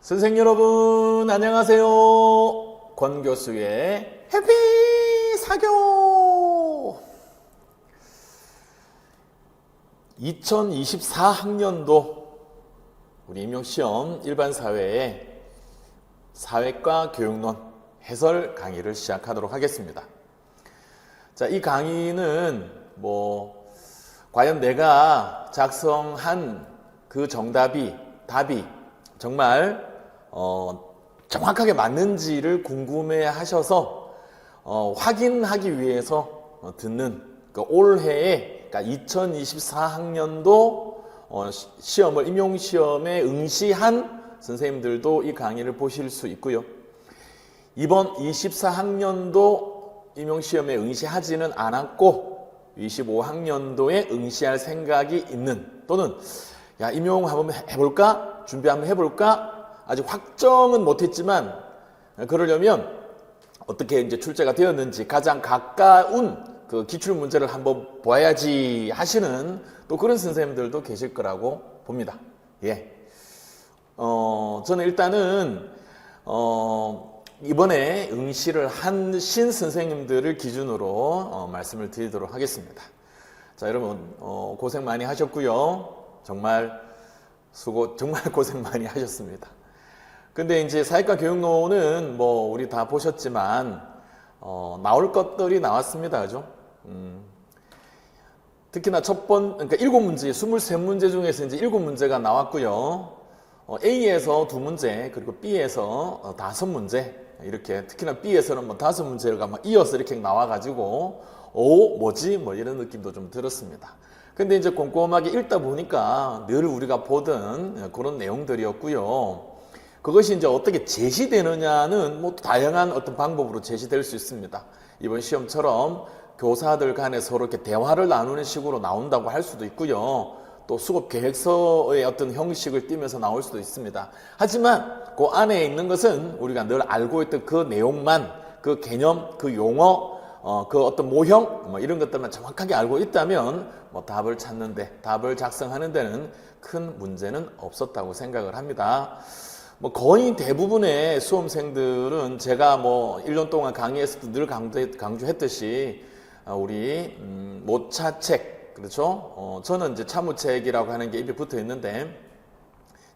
선생님 여러분 안녕하세요. 권 교수의 해피 사교. 2024학년도 우리 임용시험 일반사회의 사회과 교육론 해설 강의를 시작하도록 하겠습니다. 자, 이 강의는 과연 내가 작성한 그 답이 정말 정확하게 맞는지를 궁금해 하셔서 확인하기 위해서 듣는 올해의 그러니까 2024학년도 시험을 임용시험에 응시한 선생님들도 이 강의를 보실 수 있고요. 이번 24학년도 임용시험에 응시하지는 않았고 25학년도에 응시할 생각이 있는 또는 임용 한번 해볼까? 준비 한번 해볼까? 아직 확정은 못했지만 그러려면 어떻게 이제 출제가 되었는지 가장 가까운 그 기출 문제를 한번 봐야지 하시는 또 그런 선생님들도 계실 거라고 봅니다. 저는 일단은 이번에 응시를 하신 선생님들을 기준으로 말씀을 드리도록 하겠습니다. 자, 여러분 고생 많이 하셨고요. 정말 고생 많이 하셨습니다. 근데 이제 사회과 교육론은 우리 다 보셨지만 나올 것들이 나왔습니다. 그죠? 특히나 그러니까 7문제, 23문제 중에서 이제 7문제가 나왔고요. A에서 2문제, 그리고 B에서 5문제, 이렇게, 특히나 B에서는 5문제가 막 이어서 이렇게 나와가지고, 뭐지? 이런 느낌도 좀 들었습니다. 근데 이제 꼼꼼하게 읽다 보니까 늘 우리가 보던 그런 내용들이었고요. 그것이 이제 어떻게 제시되느냐는 다양한 어떤 방법으로 제시될 수 있습니다. 이번 시험처럼 교사들 간에 서로 이렇게 대화를 나누는 식으로 나온다고 할 수도 있고요. 또 수급 계획서의 어떤 형식을 띠면서 나올 수도 있습니다. 하지만 그 안에 있는 것은 우리가 늘 알고 있던 그 내용만, 그 개념, 그 용어, 그 어떤 모형, 이런 것들만 정확하게 알고 있다면 답을 찾는데, 답을 작성하는 데는 큰 문제는 없었다고 생각을 합니다. 거의 대부분의 수험생들은 제가 1년 동안 강의했을 때 늘 강조했듯이 우리 모차책, 그렇죠? 저는 이제 차무책이라고 하는 게 입에 붙어 있는데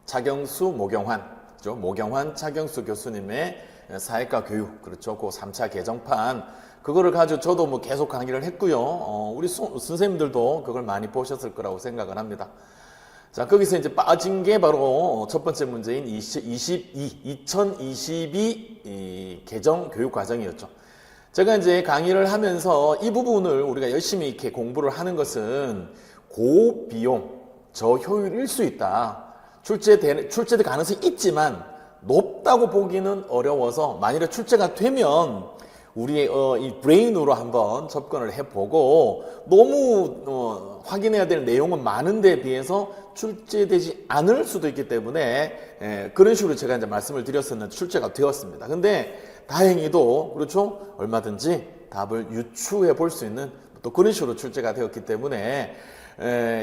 차경수, 모경환, 그렇죠? 모경환, 차경수 교수님의 사회과 교육, 그렇죠? 그 3차 개정판, 그거를 가지고 저도 계속 강의를 했고요. 우리 선생님들도 그걸 많이 보셨을 거라고 생각을 합니다. 자, 거기서 이제 빠진 게 바로 첫 번째 문제인 2022 개정 교육 과정이었죠. 제가 이제 강의를 하면서 이 부분을 우리가 열심히 이렇게 공부를 하는 것은 고비용, 저효율일 수 있다. 출제될 가능성이 있지만 높다고 보기는 어려워서 만일에 출제가 되면 우리의 이 브레인으로 한번 접근을 해보고 너무 확인해야 될 내용은 많은데 비해서 출제되지 않을 수도 있기 때문에 그런 식으로 제가 이제 말씀을 드렸었는데 출제가 되었습니다. 근데 다행히도 그렇죠? 얼마든지 답을 유추해 볼 수 있는 또 그런 식으로 출제가 되었기 때문에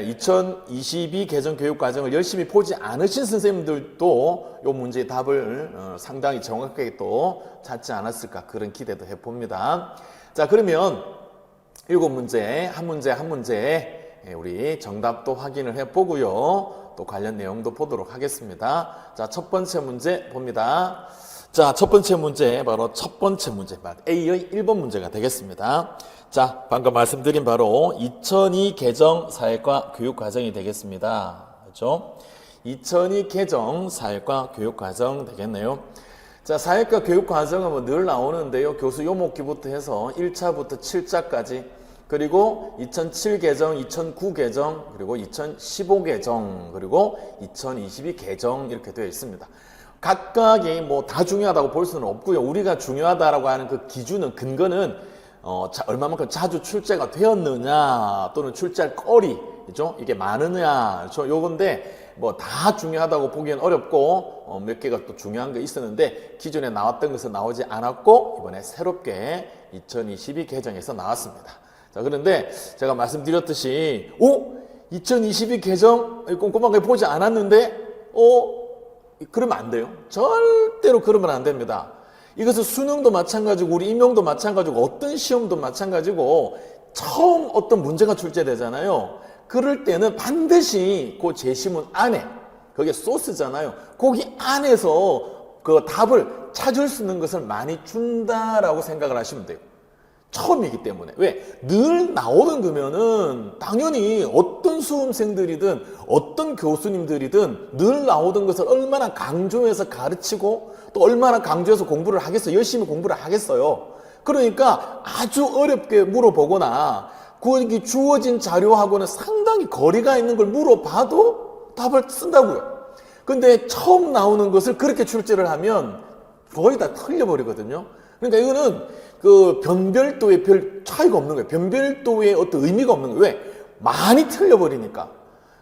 2022 개정 교육 과정을 열심히 보지 않으신 선생님들도 이 문제의 답을 상당히 정확하게 또 찾지 않았을까 그런 기대도 해봅니다. 자, 그러면 7문제 한 문제에 우리 정답도 확인을 해보고요. 또 관련 내용도 보도록 하겠습니다. 자, 첫 번째 문제 봅니다. 자, 첫 번째 문제 바로 A의 1번 문제가 되겠습니다. 자, 방금 말씀드린 바로 2002 개정 사회과 교육 과정이 되겠습니다. 그렇죠? 2002 개정 사회과 교육 과정 되겠네요. 자, 사회과 교육 과정은 늘 나오는데요. 교수 요목기부터 해서 1차부터 7차까지 그리고 2007 개정, 2009 개정, 그리고 2015 개정, 그리고 2022 개정 이렇게 되어 있습니다. 각각이 다 중요하다고 볼 수는 없고요. 우리가 중요하다라고 하는 그 기준은 근거는 얼마만큼 자주 출제가 되었느냐 또는 출제할 거리, 그죠? 이게 많으냐, 그렇죠? 요건데 다 중요하다고 보기엔 어렵고 몇 개가 또 중요한 게 있었는데 기존에 나왔던 것은 나오지 않았고 이번에 새롭게 2022 개정에서 나왔습니다. 자, 그런데 제가 말씀드렸듯이 2022 개정 꼼꼼하게 보지 않았는데 그러면 안 돼요. 절대로 그러면 안 됩니다. 이것은 수능도 마찬가지고 우리 임용도 마찬가지고 어떤 시험도 마찬가지고 처음 어떤 문제가 출제되잖아요. 그럴 때는 반드시 그 제시문 안에, 그게 소스잖아요. 거기 안에서 그 답을 찾을 수 있는 것을 많이 준다라고 생각을 하시면 돼요. 처음이기 때문에. 왜? 늘 나오는 거면은 당연히 어떤 수험생들이든 어떤 교수님들이든 늘 나오던 것을 얼마나 강조해서 가르치고 또 얼마나 강조해서 공부를 하겠어요. 열심히 공부를 하겠어요. 그러니까 아주 어렵게 물어보거나 그 주어진 자료하고는 상당히 거리가 있는 걸 물어봐도 답을 쓴다고요. 근데 처음 나오는 것을 그렇게 출제를 하면 거의 다 틀려버리거든요. 그러니까 이거는 그 변별도에 별 차이가 없는 거예요. 변별도에 어떤 의미가 없는 거예요. 왜? 많이 틀려버리니까.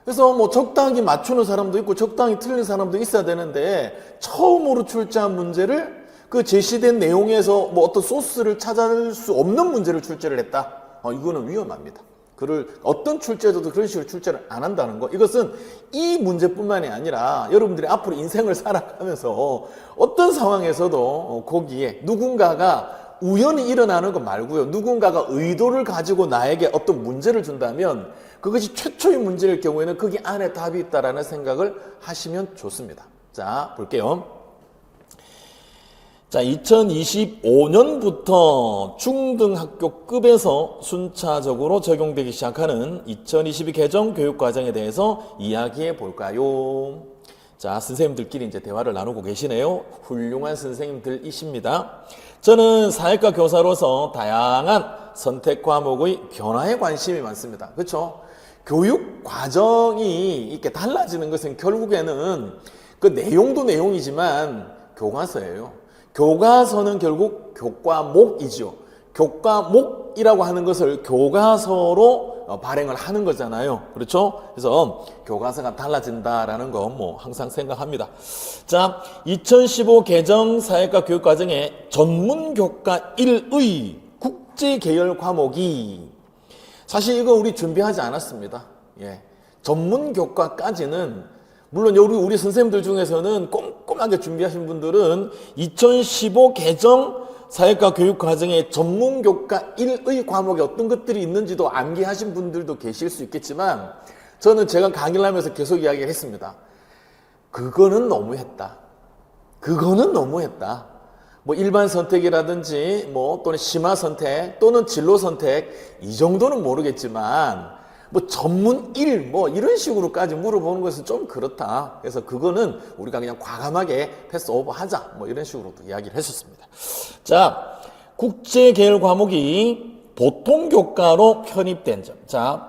그래서 뭐 적당히 맞추는 사람도 있고 적당히 틀린 사람도 있어야 되는데 처음으로 출제한 문제를 그 제시된 내용에서 뭐 어떤 소스를 찾아낼 수 없는 문제를 출제를 했다. 이거는 위험합니다. 그를 어떤 출제자도 그런 식으로 출제를 안 한다는 거. 이것은 이 문제뿐만이 아니라 여러분들이 앞으로 인생을 살아가면서 어떤 상황에서도 거기에 누군가가 우연히 일어나는 거 말고요. 누군가가 의도를 가지고 나에게 어떤 문제를 준다면 그것이 최초의 문제일 경우에는 거기 안에 답이 있다라는 생각을 하시면 좋습니다. 자, 볼게요. 자, 2025년부터 중등학교급에서 순차적으로 적용되기 시작하는 2022 개정 교육과정에 대해서 이야기해 볼까요? 자, 선생님들끼리 이제 대화를 나누고 계시네요. 훌륭한 선생님들이십니다. 저는 사회과 교사로서 다양한 선택 과목의 변화에 관심이 많습니다. 그렇죠? 교육 과정이 이렇게 달라지는 것은 결국에는 그 내용도 내용이지만 교과서예요. 교과서는 결국 교과목이죠. 교과목이라고 하는 것을 교과서로 발행을 하는 거잖아요. 그렇죠? 그래서 교과서가 달라진다라는 거 뭐 항상 생각합니다. 자, 2015 개정 사회과 교육과정의 전문교과 1의 국제계열 과목이 사실 이거 우리 준비하지 않았습니다. 예. 전문교과까지는 물론 우리 선생님들 중에서는 꼼꼼하게 준비하신 분들은 2015 개정 사회과 교육과정의 전문교과 1의 과목에 어떤 것들이 있는지도 암기하신 분들도 계실 수 있겠지만 저는 제가 강의를 하면서 계속 이야기를 했습니다. 그거는 너무했다. 그거는 너무했다. 뭐 일반 선택이라든지 뭐 또는 심화 선택 또는 진로 선택 이 정도는 모르겠지만 뭐 전문 1 뭐 이런 식으로까지 물어보는 것은 좀 그렇다. 그래서 그거는 우리가 그냥 과감하게 패스 오버 하자. 뭐 이런 식으로도 이야기를 했었습니다. 자, 국제계열 과목이 보통교과로 편입된 점. 자,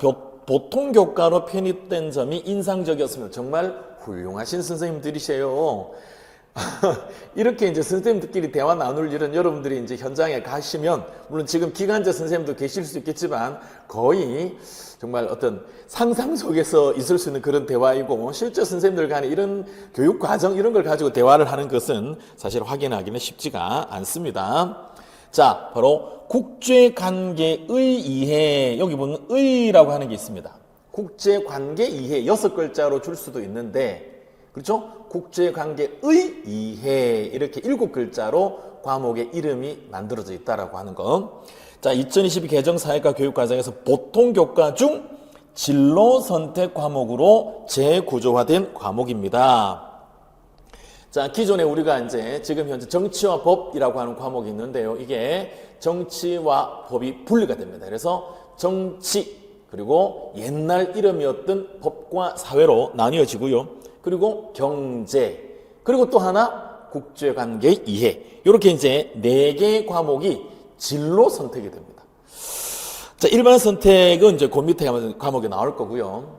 보통교과로 편입된 점이 인상적이었습니다. 정말 훌륭하신 선생님들이세요. 이렇게 이제 선생님들끼리 대화 나눌 일은 여러분들이 이제 현장에 가시면 물론 지금 기간제 선생님도 계실 수 있겠지만 거의 정말 어떤 상상 속에서 있을 수 있는 그런 대화이고 실제 선생님들 간에 이런 교육 과정 이런 걸 가지고 대화를 하는 것은 사실 확인하기는 쉽지가 않습니다. 자, 바로 국제관계의 이해, 여기 보면 의라고 하는 게 있습니다. 국제관계 이해 6글자로 줄 수도 있는데 그렇죠? 국제관계의 이해 이렇게 7글자로 과목의 이름이 만들어져 있다라고 하는 거. 자, 2022 개정 사회과 교육과정에서 보통교과 중 진로 선택 과목으로 재구조화된 과목입니다. 자, 기존에 우리가 이제 지금 현재 정치와 법이라고 하는 과목이 있는데요. 이게 정치와 법이 분리가 됩니다. 그래서 정치 그리고 옛날 이름이었던 법과 사회로 나뉘어지고요. 그리고 경제 그리고 또 하나 국제관계 이해 이렇게 이제 4개의 과목이 진로 선택이 됩니다. 자, 일반 선택은 이제 그 밑에 과목이 나올 거고요.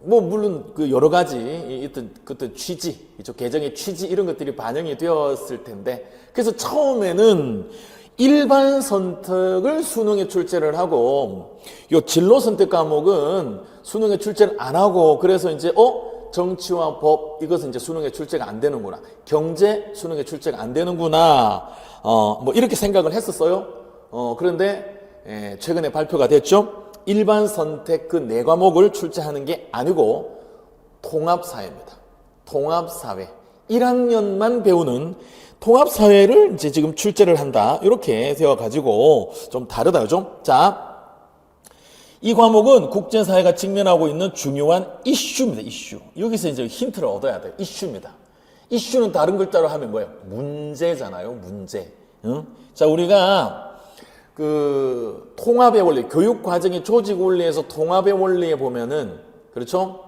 뭐 물론 그 여러 가지 어떤 취지, 이쪽 개정의 취지 이런 것들이 반영이 되었을 텐데 그래서 처음에는 일반 선택을 수능에 출제를 하고 요 진로 선택 과목은 수능에 출제를 안 하고 그래서 이제 정치와 법 이것은 이제 수능에 출제가 안 되는구나. 경제 수능에 출제가 안 되는구나. 뭐 이렇게 생각을 했었어요. 그런데 최근에 발표가 됐죠. 일반 선택 그 4과목을 출제하는 게 아니고 통합사회입니다. 통합사회. 1학년만 배우는 통합사회를 이제 지금 출제를 한다. 이렇게 되어가지고 좀 다르다. 그죠? 자, 이 과목은 국제사회가 직면하고 있는 중요한 이슈입니다. 이슈. 여기서 이제 힌트를 얻어야 돼요. 이슈입니다. 이슈는 다른 글자로 하면 뭐예요? 문제잖아요. 문제. 응? 자, 우리가 그 통합의 원리, 교육 과정의 조직 원리에서 통합의 원리에 보면은 그렇죠?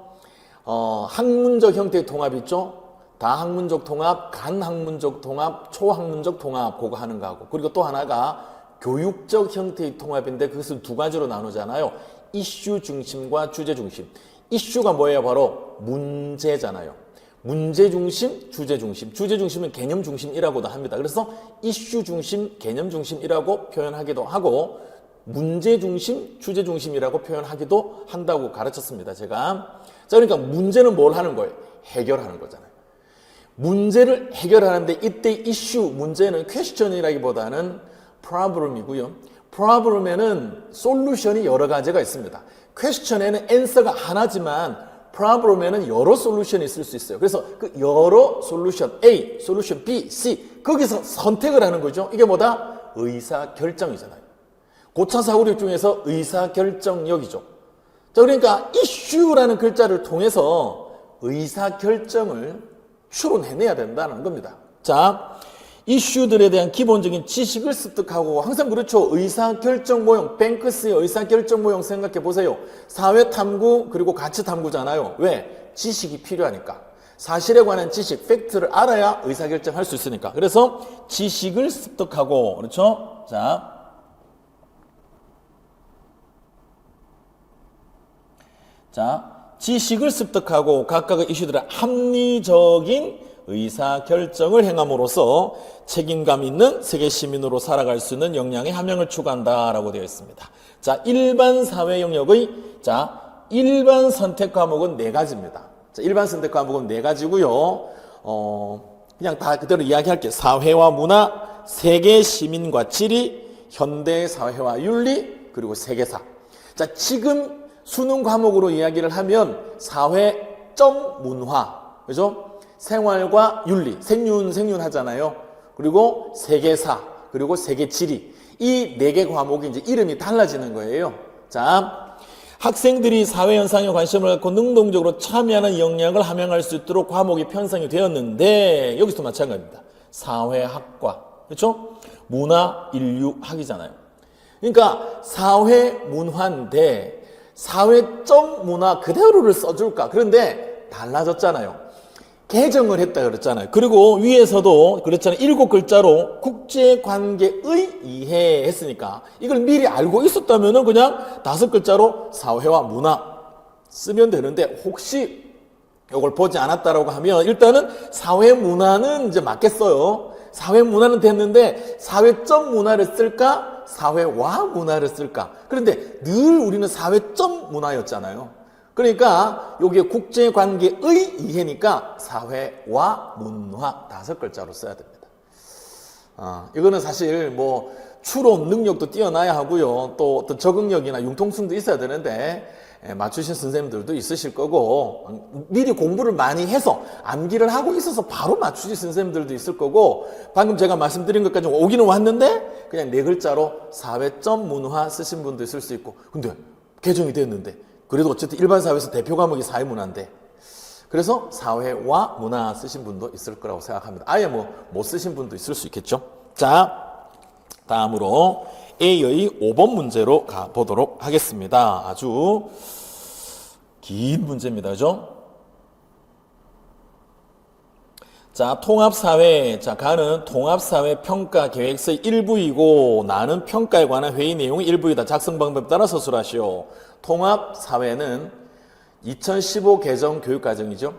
학문적 형태의 통합 있죠? 다학문적 통합, 간학문적 통합, 초학문적 통합 그거 하는 거하고 그리고 또 하나가 교육적 형태의 통합인데 그것을 두 가지로 나누잖아요. 이슈 중심과 주제 중심. 이슈가 뭐예요? 바로 문제잖아요. 문제 중심, 주제 중심. 주제 중심은 개념 중심이라고도 합니다. 그래서 이슈 중심, 개념 중심이라고 표현하기도 하고 문제 중심, 주제 중심이라고 표현하기도 한다고 가르쳤습니다. 제가. 자, 그러니까 문제는 뭘 하는 거예요? 해결하는 거잖아요. 문제를 해결하는데 이때 이슈, 문제는 퀘스천이라기보다는 프로블럼이고요. 프로블럼에는 솔루션이 여러 가지가 있습니다. 퀘스천에는 앤서가 하나지만 프로블럼에는 여러 솔루션이 있을 수 있어요. 그래서 그 여러 솔루션 A, 솔루션 B, C 거기서 선택을 하는 거죠. 이게 뭐다? 의사결정이잖아요. 고차 사고력 중에서 의사결정력이죠. 자, 그러니까 이슈라는 글자를 통해서 의사결정을 추론해내야 된다는 겁니다. 자, 이슈들에 대한 기본적인 지식을 습득하고 항상 그렇죠. 의사결정 모형, 뱅크스의 의사결정 모형 생각해 보세요. 사회탐구 그리고 가치탐구잖아요. 왜? 지식이 필요하니까. 사실에 관한 지식, 팩트를 알아야 의사결정할 수 있으니까. 그래서 지식을 습득하고 그렇죠. 자, 지식을 습득하고 각각의 이슈들의 합리적인 의사결정을 행함으로써 책임감 있는 세계 시민으로 살아갈 수 있는 역량의 함양을 추구한다라고 되어 있습니다. 자, 일반 사회 영역의 일반 선택 과목은 4가지입니다. 자, 일반 선택 과목은 4가지고요. 그냥 다 그대로 이야기할게요. 사회와 문화, 세계 시민과 지리, 현대 사회와 윤리, 그리고 세계사. 자, 지금 수능 과목으로 이야기를 하면 사회 점 문화, 그죠? 생활과 윤리, 생윤 하잖아요. 그리고 세계사, 그리고 세계지리. 이 4개 과목이 이제 이름이 달라지는 거예요. 자, 학생들이 사회 현상에 관심을 갖고 능동적으로 참여하는 역량을 함양할 수 있도록 과목이 편성이 되었는데 여기서 마찬가지입니다. 사회학과, 그렇죠? 문화, 인류학이잖아요. 그러니까 사회 문화인데 사회점 문화 그대로를 써줄까? 그런데 달라졌잖아요. 개정을 했다 그랬잖아요. 그리고 위에서도 그랬잖아요. 7글자로 국제관계의 이해 했으니까 이걸 미리 알고 있었다면 그냥 5글자로 사회와 문화 쓰면 되는데 혹시 이걸 보지 않았다라고 하면 일단은 사회 문화는 이제 맞겠어요. 사회 문화는 됐는데 사회점 문화를 쓸까? 사회와 문화를 쓸까? 그런데 늘 우리는 사회점 문화였잖아요. 그러니까 여기에 국제관계의 이해니까 사회와 문화 5글자로 써야 됩니다. 이거는 사실 뭐 추론 능력도 뛰어나야 하고요. 또 어떤 적응력이나 융통성도 있어야 되는데 맞추신 선생님들도 있으실 거고 미리 공부를 많이 해서 암기를 하고 있어서 바로 맞추신 선생님들도 있을 거고 방금 제가 말씀드린 것까지 오기는 왔는데 그냥 4글자로 사회점 문화 쓰신 분도 있을 수 있고 근데 개정이 됐는데 그래도 어쨌든 일반 사회에서 대표 과목이 사회문화인데 그래서 사회와 문화 쓰신 분도 있을 거라고 생각합니다. 아예 뭐 못 쓰신 분도 있을 수 있겠죠. 자, 다음으로 A의 5번 문제로 가보도록 하겠습니다. 아주 긴 문제입니다. 그죠? 자, 통합사회. 자, 가는 통합사회 평가 계획서의 일부이고 나는 평가에 관한 회의 내용의 일부이다. 작성 방법에 따라 서술하시오. 통합사회는 2015 개정 교육과정이죠.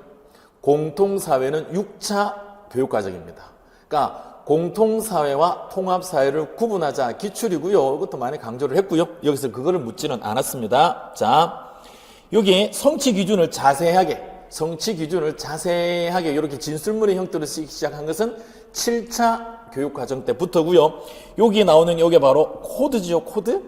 공통사회는 6차 교육과정입니다. 그러니까 공통사회와 통합사회를 구분하자 기출이고요. 이것도 많이 강조를 했고요. 여기서 그거를 묻지는 않았습니다. 자, 여기에 성취 기준을 자세하게 이렇게 진술문의 형태로 쓰기 시작한 것은 7차 교육과정 때부터고요. 여기에 나오는 이게 바로 코드지요, 코드?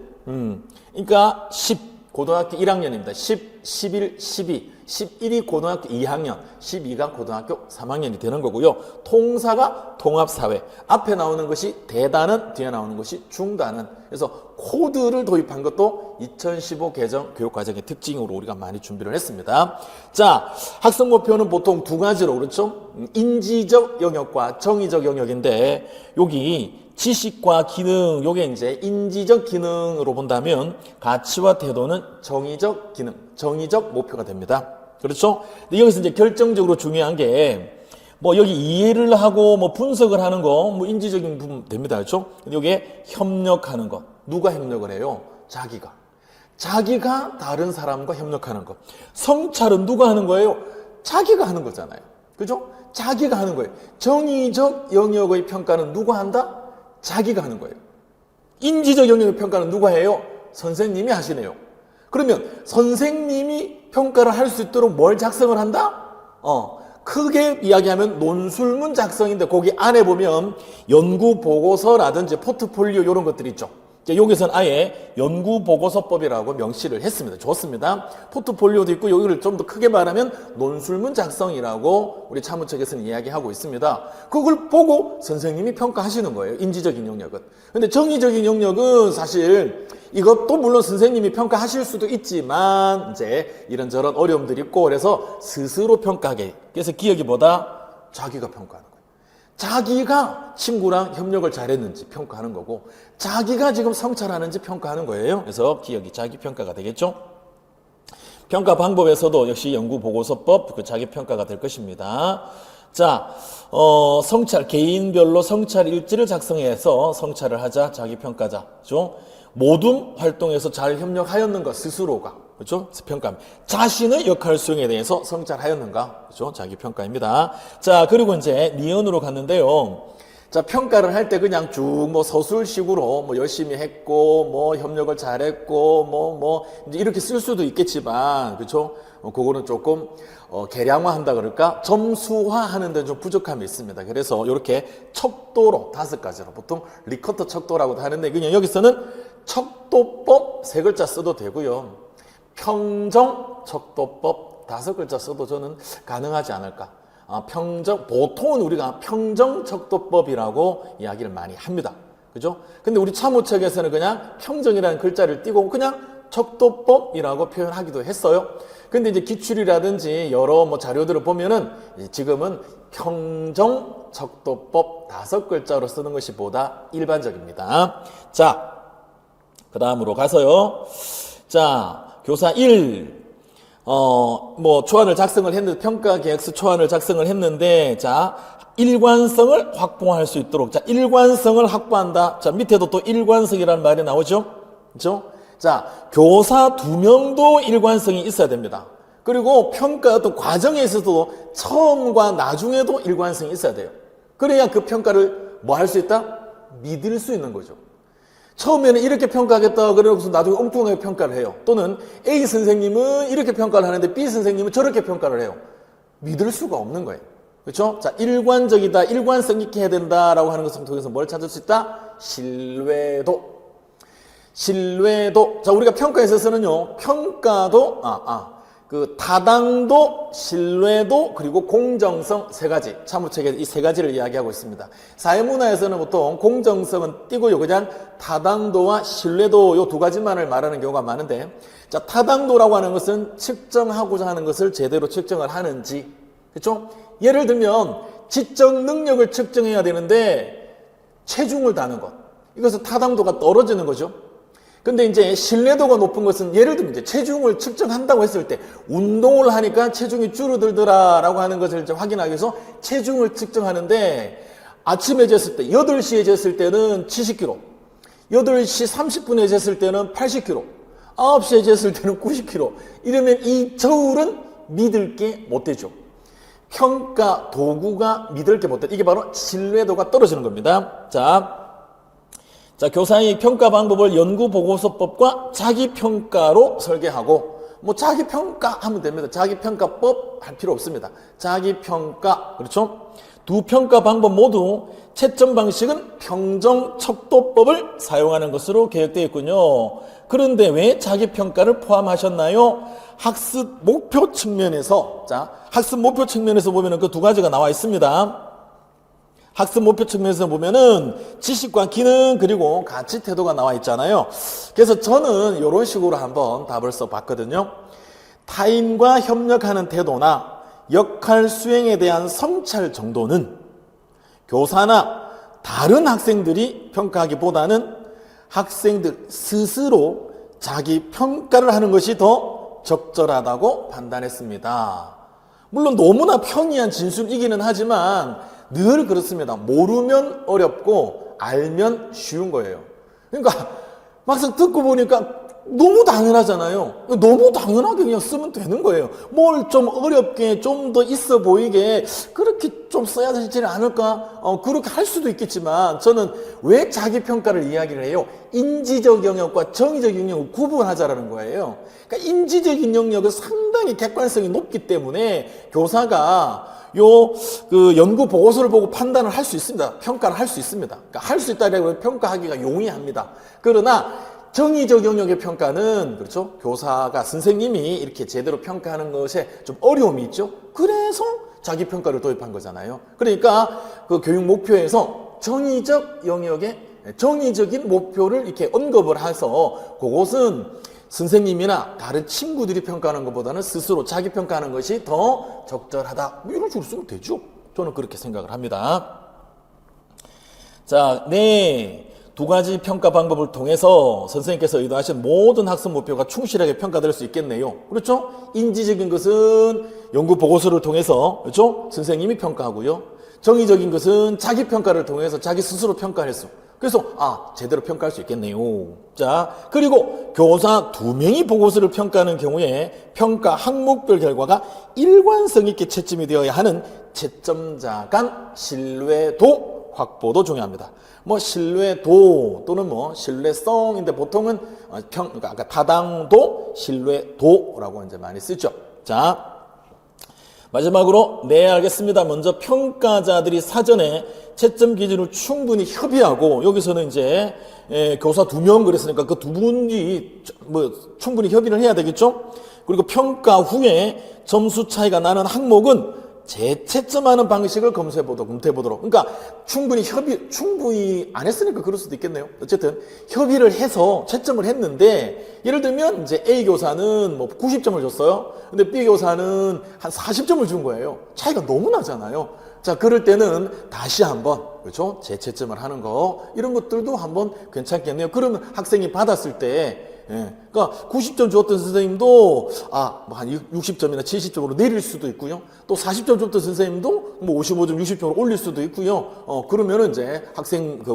그러니까 10, 고등학교 1학년입니다. 10, 11, 12. 11이 고등학교 2학년, 12가 고등학교 3학년이 되는 거고요. 통사가 통합사회. 앞에 나오는 것이 대단원, 뒤에 나오는 것이 중단원. 그래서 코드를 도입한 것도 2015 개정 교육과정의 특징으로 우리가 많이 준비를 했습니다. 자, 학습 목표는 보통 두 가지로 그렇죠? 인지적 영역과 정의적 영역인데 여기 지식과 기능, 요게 이제 인지적 기능으로 본다면 가치와 태도는 정의적 기능, 정의적 목표가 됩니다. 그렇죠? 근데 여기서 이제 결정적으로 중요한 게 뭐 여기 이해를 하고 뭐 분석을 하는 거 뭐 인지적인 부분 됩니다. 그렇죠? 근데 요게 협력하는 거. 누가 협력을 해요? 자기가. 자기가 다른 사람과 협력하는 거. 성찰은 누가 하는 거예요? 자기가 하는 거잖아요. 그죠? 자기가 하는 거예요. 정의적 영역의 평가는 누가 한다? 자기가 하는 거예요. 인지적 영역의 평가는 누가 해요? 선생님이 하시네요. 그러면 선생님이 평가를 할 수 있도록 뭘 작성을 한다? 크게 이야기하면 논술문 작성인데 거기 안에 보면 연구보고서라든지 포트폴리오 이런 것들이 있죠. 여기서는 아예 연구보고서법이라고 명시를 했습니다. 좋습니다. 포트폴리오도 있고 여기를 좀 더 크게 말하면 논술문 작성이라고 우리 차무책에서는 이야기하고 있습니다. 그걸 보고 선생님이 평가하시는 거예요. 인지적인 영역은. 근데 정의적인 영역은 사실 이것도 물론 선생님이 평가하실 수도 있지만 이제 이런저런 어려움들이 있고 그래서 스스로 평가하게. 그래서 기억이보다 자기가 평가하는 거예요. 자기가 친구랑 협력을 잘했는지 평가하는 거고 자기가 지금 성찰하는지 평가하는 거예요. 그래서 기억이 자기평가가 되겠죠. 평가 방법에서도 역시 연구보고서법 그 자기평가가 될 것입니다. 자, 성찰, 개인별로 성찰 일지를 작성해서 성찰을 하자, 자기평가자. 그죠? 모든 활동에서 잘 협력하였는가, 스스로가. 그렇죠? 평가합니다. 자신의 역할 수행에 대해서 성찰하였는가? 그렇죠? 자기평가입니다. 자, 그리고 이제 니은으로 갔는데요. 자, 평가를 할 때 그냥 쭉 뭐 서술식으로 뭐 열심히 했고, 뭐 협력을 잘했고, 이제 이렇게 쓸 수도 있겠지만, 그렇죠? 그거는 조금 계량화한다 그럴까? 점수화하는 데 좀 부족함이 있습니다. 그래서 이렇게 척도로 5가지로 보통 리커터 척도라고도 하는데 그냥 여기서는 척도법 3글자 써도 되고요. 평정 척도법 5글자 써도 저는 가능하지 않을까. 보통은 우리가 평정 척도법이라고 이야기를 많이 합니다. 그죠? 근데 우리 차무책에서는 그냥 평정이라는 글자를 띄고 그냥 척도법이라고 표현하기도 했어요. 근데 이제 기출이라든지 여러 자료들을 보면은 지금은 평정 척도법 5글자로 쓰는 것이 보다 일반적입니다. 자, 그 다음으로 가서요. 자, 교사 1. 초안을 작성을 했는데, 평가계획서 초안을 작성을 했는데, 자, 일관성을 확보할 수 있도록. 자, 일관성을 확보한다. 자, 밑에도 또 일관성이라는 말이 나오죠? 그죠? 자, 교사 2명도 일관성이 있어야 됩니다. 그리고 평가 또 과정에 있어서도 처음과 나중에도 일관성이 있어야 돼요. 그래야 그 평가를 뭐 할 수 있다? 믿을 수 있는 거죠. 처음에는 이렇게 평가하겠다 그러고서 나중에 엉뚱하게 평가를 해요. 또는 A 선생님은 이렇게 평가를 하는데 B 선생님은 저렇게 평가를 해요. 믿을 수가 없는 거예요. 그렇죠? 자, 일관적이다, 일관성 있게 해야 된다라고 하는 것을 통해서 뭘 찾을 수 있다? 신뢰도. 신뢰도. 자, 우리가 평가에 있어서는요, 평가도, 타당도, 신뢰도, 그리고 공정성 3가지. 차무책에 이 3가지를 이야기하고 있습니다. 사회문화에서는 보통 공정성은 띄고요. 그냥 타당도와 신뢰도 요 2가지만을 말하는 경우가 많은데, 자, 타당도라고 하는 것은 측정하고자 하는 것을 제대로 측정을 하는지, 그렇죠? 예를 들면, 지적 능력을 측정해야 되는데, 체중을 다는 것. 이것은 타당도가 떨어지는 거죠. 근데 이제 신뢰도가 높은 것은 예를 들면 이제 체중을 측정한다고 했을 때 운동을 하니까 체중이 줄어들더라라고 하는 것을 이제 확인하기 위해서 체중을 측정하는데 아침에 쟀을 때 8시에 쟀을 때는 70kg, 8시 30분에 쟀을 때는 80kg, 9시에 쟀을 때는 90kg. 이러면 이 저울은 믿을 게 못 되죠. 평가 도구가 믿을 게 못 돼. 이게 바로 신뢰도가 떨어지는 겁니다. 자, 교사의 평가 방법을 연구보고서법과 자기평가로 설계하고, 자기평가 하면 됩니다. 자기평가법 할 필요 없습니다. 자기평가, 그렇죠? 두 평가 방법 모두 채점 방식은 평정척도법을 사용하는 것으로 계획되어 있군요. 그런데 왜 자기평가를 포함하셨나요? 학습 목표 측면에서, 자, 학습 목표 측면에서 보면은 그 두 가지가 나와 있습니다. 학습 목표 측면에서 보면은 지식과 기능 그리고 가치 태도가 나와 있잖아요. 그래서 저는 이런 식으로 한번 답을 써봤거든요. 타인과 협력하는 태도나 역할 수행에 대한 성찰 정도는 교사나 다른 학생들이 평가하기보다는 학생들 스스로 자기 평가를 하는 것이 더 적절하다고 판단했습니다. 물론 너무나 평이한 진술이기는 하지만 늘 그렇습니다. 모르면 어렵고 알면 쉬운 거예요. 그러니까 막상 듣고 보니까 너무 당연하잖아요. 너무 당연하게 그냥 쓰면 되는 거예요. 뭘 좀 어렵게 좀 더 있어 보이게 그렇게 좀 써야 되지 않을까? 그렇게 할 수도 있겠지만 저는 왜 자기평가를 이야기를 해요? 인지적 영역과 정의적 영역을 구분하자라는 거예요. 그러니까 인지적인 영역은 상당히 객관성이 높기 때문에 교사가 그 연구 보고서를 보고 판단을 할 수 있습니다. 평가를 할 수 있습니다. 그러니까 할 수 있다라고 평가하기가 용이합니다. 그러나 정의적 영역의 평가는 그렇죠. 교사가 선생님이 이렇게 제대로 평가하는 것에 좀 어려움이 있죠. 그래서 자기 평가를 도입한 거잖아요. 그러니까 그 교육 목표에서 정의적 영역의 정의적인 목표를 이렇게 언급을 해서 그것은 선생님이나 다른 친구들이 평가하는 것보다는 스스로 자기 평가하는 것이 더 적절하다. 뭐 이런 식으로 쓰면 되죠. 저는 그렇게 생각을 합니다. 자, 네. 두 가지 평가 방법을 통해서 선생님께서 의도하신 모든 학습 목표가 충실하게 평가될 수 있겠네요. 그렇죠? 인지적인 것은 연구 보고서를 통해서, 그렇죠? 선생님이 평가하고요. 정의적인 것은 자기 평가를 통해서 자기 스스로 평가했어. 그래서, 제대로 평가할 수 있겠네요. 자, 그리고 교사 2명이 보고서를 평가하는 경우에 평가 항목별 결과가 일관성 있게 채점이 되어야 하는 채점자 간 신뢰도 확보도 중요합니다. 뭐 신뢰도 또는 뭐 신뢰성인데 보통은 그러니까 타당도, 신뢰도라고 이제 많이 쓰죠. 자, 마지막으로 네 알겠습니다. 먼저 평가자들이 사전에 채점 기준을 충분히 협의하고 여기서는 이제 교사 2명 그랬으니까 그 두 분이 뭐 충분히 협의를 해야 되겠죠. 그리고 평가 후에 점수 차이가 나는 항목은 재채점하는 방식을 검토해보도록. 그러니까 충분히 안 했으니까 그럴 수도 있겠네요. 어쨌든 협의를 해서 채점을 했는데 예를 들면 이제 A 교사는 뭐 90점을 줬어요. 근데 B 교사는 한 40점을 준 거예요. 차이가 너무 나잖아요. 자, 그럴 때는 다시 한번 그렇죠? 재채점을 하는 거 이런 것들도 한번 괜찮겠네요. 그러면 학생이 받았을 때 그러니까 90점 주었던 선생님도 뭐 한 60점이나 70점으로 내릴 수도 있고요. 또 40점 줬던 선생님도 뭐 55점, 60점으로 올릴 수도 있고요. 그러면은 이제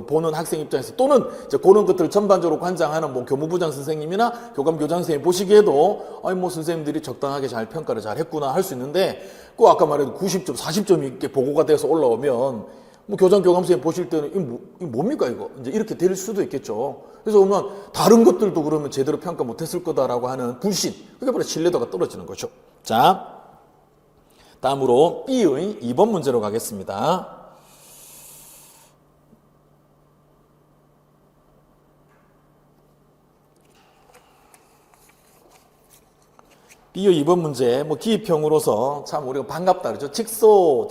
보는 학생 입장에서 또는 이제 그런 것들을 전반적으로 관장하는 뭐 교무부장 선생님이나 교감교장 선생님 보시기에도 뭐 선생님들이 적당하게 잘 평가를 잘 했구나 할 수 있는데 그 아까 말해도 90점, 40점이 이렇게 보고가 돼서 올라오면 뭐 교장 교감선생님 보실 때는 이거 뭡니까 이거 이제 이렇게 될 수도 있겠죠. 그래서 보면 다른 것들도 그러면 제대로 평가 못했을 거다라고 하는 불신, 그게 바로 신뢰도가 떨어지는 거죠. 자, 다음으로 B의 2번 문제로 가겠습니다. B의 2번 문제, 뭐 기입형으로서 참 우리가 반갑다 그러죠. 직소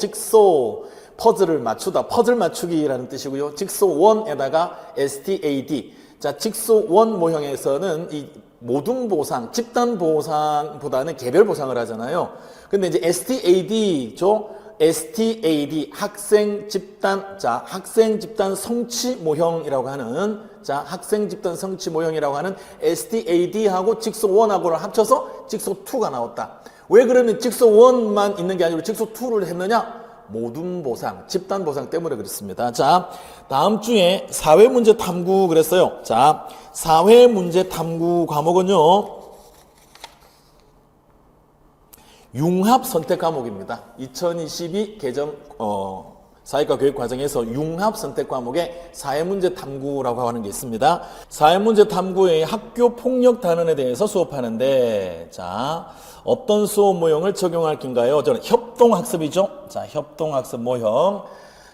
퍼즐을 맞추다, 퍼즐 맞추기라는 뜻이고요. 직소 1에다가 STAD. 자, 직소 1 모형에서는 이 모둠 보상, 집단 보상보다는 개별 보상을 하잖아요. 근데 이제 STAD죠. STAD 학생 집단, 자, 학생 집단 성취 모형이라고 하는, 자, 학생 집단 성취 모형이라고 하는 STAD하고 직소 1하고를 합쳐서 직소 2가 나왔다. 왜 그러면 직소 1만 있는 게 아니고 직소 2를 했느냐? 모둠 보상, 집단 보상 때문에 그렇습니다. 자, 다음 주에 사회 문제 탐구 그랬어요. 자, 사회 문제 탐구 과목은요, 융합 선택 과목입니다. 2022 개정 사회과 교육 과정에서 융합 선택 과목에 사회문제 탐구라고 하는 게 있습니다. 사회문제 탐구의 학교 폭력 단원에 대해서 수업하는데, 자, 어떤 수업 모형을 적용할 낀가요? 저는 협동학습이죠. 자, 협동학습 모형.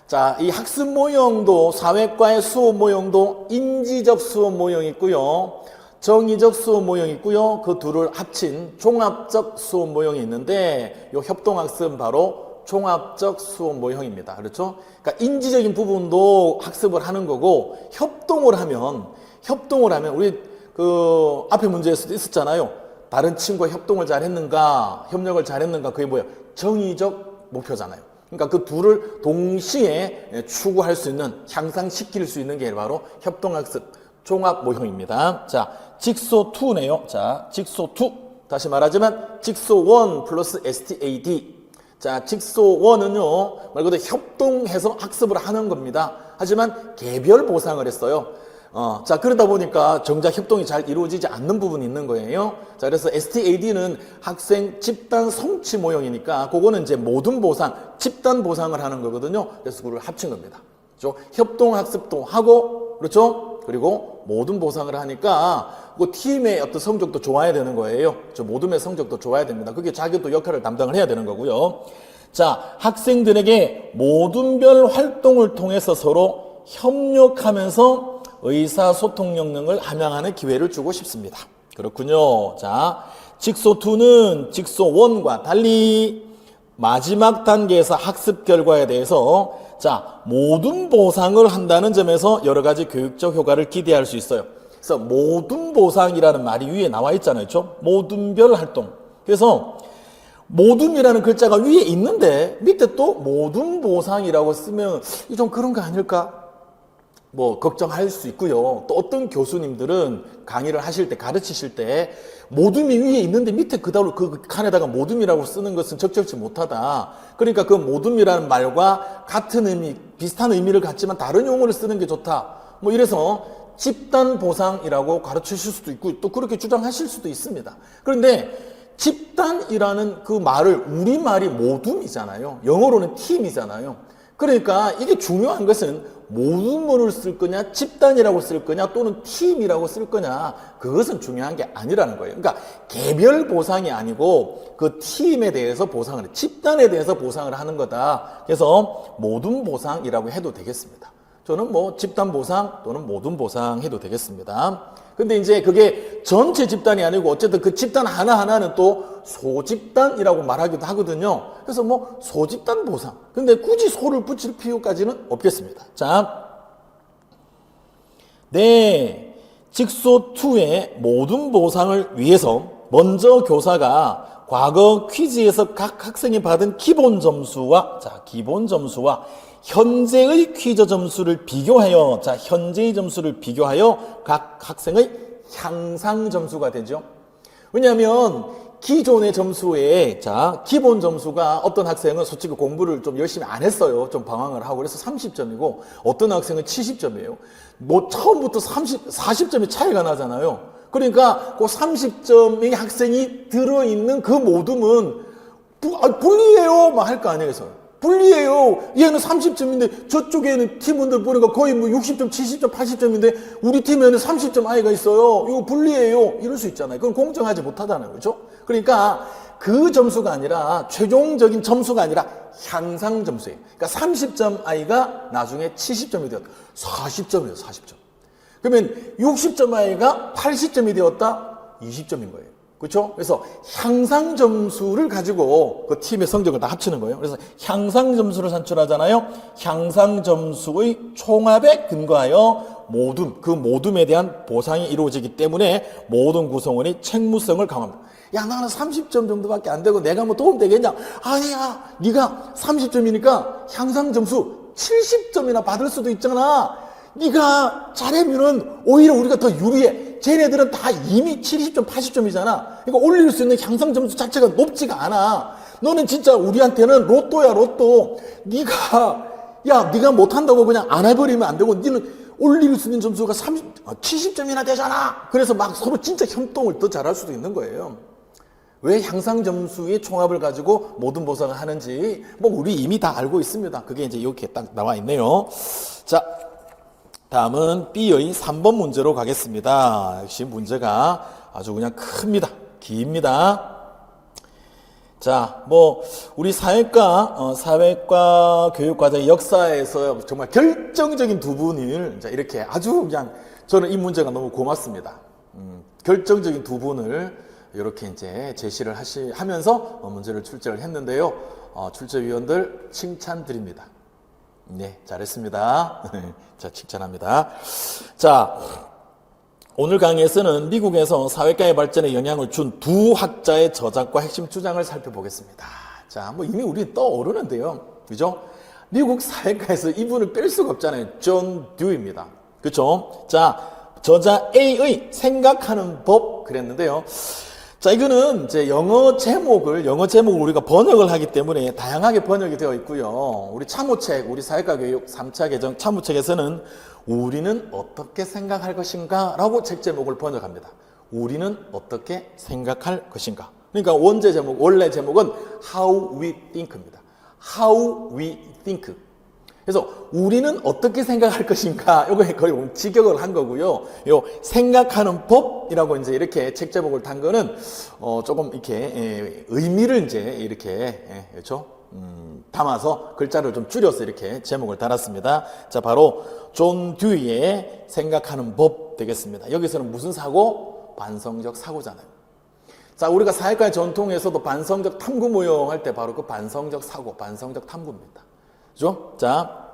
자, 이 학습 모형도 사회과의 수업 모형도 인지적 수업 모형이 있고요. 정의적 수업 모형이 있고요. 그 둘을 합친 종합적 수업 모형이 있는데 이 협동학습은 바로 종합적 수업 모형입니다. 그렇죠? 그러니까 인지적인 부분도 학습을 하는 거고 협동을 하면 우리 그 앞에 문제에서도 있었잖아요. 다른 친구와 협동을 잘 했는가, 협력을 잘 했는가, 그게 뭐예요? 정의적 목표잖아요. 그러니까 그 둘을 동시에 추구할 수 있는, 향상시킬 수 있는 게 바로 협동학습 종합 모형입니다. 자, 직소2네요. 자, 직소2. 다시 말하자면 직소1 플러스 STAD. 자, 직소1은요, 말 그대로 협동해서 학습을 하는 겁니다. 하지만 개별 보상을 했어요. 자, 그러다 보니까 정작 협동이 잘 이루어지지 않는 부분이 있는 거예요. 자, 그래서 STAD는 학생 집단 성취 모형이니까, 그거는 이제 모든 보상, 집단 보상을 하는 거거든요. 그래서 그걸 합친 겁니다. 그렇죠? 협동 학습도 하고, 그렇죠? 그리고 모든 보상을 하니까, 그 팀의 어떤 성적도 좋아야 되는 거예요. 모둠의 성적도 좋아야 됩니다. 그게 자기도 역할을 담당을 해야 되는 거고요. 자, 학생들에게 모둠별 활동을 통해서 서로 협력하면서 의사소통 역량을 함양하는 기회를 주고 싶습니다. 그렇군요. 자, 직소2는 직소1과 달리 마지막 단계에서 학습 결과에 대해서 자, 모든 보상을 한다는 점에서 여러 가지 교육적 효과를 기대할 수 있어요. 그래서 모든 보상이라는 말이 위에 나와 있잖아요. 그렇죠? 모둠별 활동. 그래서 모둠이라는 글자가 위에 있는데 밑에 또 모둠 보상이라고 쓰면 이게 좀 그런 거 아닐까? 뭐 걱정할 수 있고요. 또 어떤 교수님들은 강의를 하실 때, 가르치실 때 모둠이 위에 있는데 밑에 그대로 그 칸에다가 모둠이라고 쓰는 것은 적절치 못하다. 그러니까 그 모둠이라는 말과 같은 의미, 비슷한 의미를 갖지만 다른 용어를 쓰는 게 좋다. 뭐 이래서 집단 보상이라고 가르치실 수도 있고 또 그렇게 주장하실 수도 있습니다. 그런데 집단이라는 그 말을 우리말이 모둠이잖아요. 영어로는 팀이잖아요. 그러니까 이게 중요한 것은 모둠어를 쓸 거냐, 집단이라고 쓸 거냐, 또는 팀이라고 쓸 거냐, 그것은 중요한 게 아니라는 거예요. 그러니까 개별 보상이 아니고 그 팀에 대해서 보상을, 집단에 대해서 보상을 하는 거다. 그래서 모둠 보상이라고 해도 되겠습니다. 저는 뭐 집단 보상 또는 모둠 보상 해도 되겠습니다. 근데 이제 그게 전체 집단이 아니고 어쨌든 그 집단 하나하나는 또 소집단이라고 말하기도 하거든요. 그래서 뭐 소집단 보상. 근데 굳이 소를 붙일 필요까지는 없겠습니다. 자, 네, 직소2의 모든 보상을 위해서 먼저 교사가 과거 퀴즈에서 각 학생이 받은 기본 점수와 현재의 퀴즈 점수를 비교하여, 자, 현재의 점수를 비교하여 각 학생의 향상 점수가 되죠. 왜냐하면 기존의 점수에, 자, 기본 점수가 어떤 학생은 솔직히 공부를 좀 열심히 안 했어요. 좀 방황을 하고 그래서 30점이고 어떤 학생은 70점이에요. 뭐 처음부터 40점이 차이가 나잖아요. 그러니까 그 30점의 학생이 들어있는 그 모둠은 불리해요 막 할 거 아니에요. 그래서 불리해요. 얘는 30점인데 저쪽에는 팀원들 보니까 거의 뭐 60점, 70점, 80점인데 우리 팀에는 30점 아이가 있어요. 이거 불리해요. 이럴 수 있잖아요. 그건 공정하지 못하다는 거죠. 그러니까 그 점수가 아니라 최종적인 점수가 아니라 향상 점수예요. 그러니까 30점 아이가 나중에 70점이 되었다. 40점이에요. 40점. 그러면 60점 아이가 80점이 되었다. 20점인 거예요. 그렇죠? 그래서 향상 점수를 가지고 그 팀의 성적을 다 합치는 거예요. 그래서 향상 점수를 산출하잖아요. 향상 점수의 총합에 근거하여 그 모둠에 대한 보상이 이루어지기 때문에 모든 구성원이 책무성을 강화합니다. 야, 나는 30점 정도밖에 안 되고 내가 뭐 도움 되겠냐? 아니야. 네가 30점이니까 향상 점수 70점이나 받을 수도 있잖아. 네가 잘하면은 오히려 우리가 더 유리해. 쟤네들은 다 이미 70점, 80점이잖아. 그러니까 올릴 수 있는 향상 점수 자체가 높지가 않아. 너는 진짜 우리한테는 로또야, 로또. 네가 못한다고 그냥 안 해버리면 안 되고, 너는 올릴 수 있는 점수가 70점이나 되잖아. 그래서 막 서로 진짜 협동을 더 잘할 수도 있는 거예요. 왜 향상 점수의 총합을 가지고 모든 보상을 하는지, 뭐 우리 이미 다 알고 있습니다. 그게 이제 이렇게 딱 나와 있네요. 자, 다음은 B의 3번 문제로 가겠습니다. 역시 문제가 아주 그냥 큽니다. 깁니다. 자, 뭐 우리 사회과 교육과정의 역사에서 정말 결정적인 두 분을 이렇게 아주 그냥 저는 이 문제가 너무 고맙습니다. 결정적인 두 분을 이렇게 이제 제시를 하면서 문제를 출제를 했는데요. 출제위원들 칭찬드립니다. 네, 잘했습니다. 자, 칭찬합니다. 자, 오늘 강의에서는 미국에서 사회과의 발전에 영향을 준 두 학자의 저작과 핵심 주장을 살펴보겠습니다. 자, 뭐 이미 우리 떠오르는데요. 그죠? 미국 사회과에서 이분을 뺄 수가 없잖아요. 존 듀이입니다. 그죠? 자, 저자 A의 생각하는 법 그랬는데요. 자, 이거는 이제 영어 제목을 우리가 번역을 하기 때문에 다양하게 번역이 되어 있고요. 우리 참모책, 우리 사회과 교육 3차 개정 참모책에서는 우리는 어떻게 생각할 것인가 라고 책 제목을 번역합니다. 우리는 어떻게 생각할 것인가. 그러니까 원래 제목은 How we think입니다. How we think. 그래서 우리는 어떻게 생각할 것인가, 요거 거의 직역을 한 거고요. 요 생각하는 법이라고 이제 이렇게 책 제목을 단 거는 조금 이렇게 의미를 이제 이렇게 그렇죠? 담아서 글자를 좀 줄여서 이렇게 제목을 달았습니다. 자, 바로 존 듀이의 생각하는 법 되겠습니다. 여기서는 무슨 사고? 반성적 사고잖아요. 자, 우리가 사회과의 전통에서도 반성적 탐구 모형 할 때 바로 그 반성적 사고, 반성적 탐구입니다. 그죠? 자,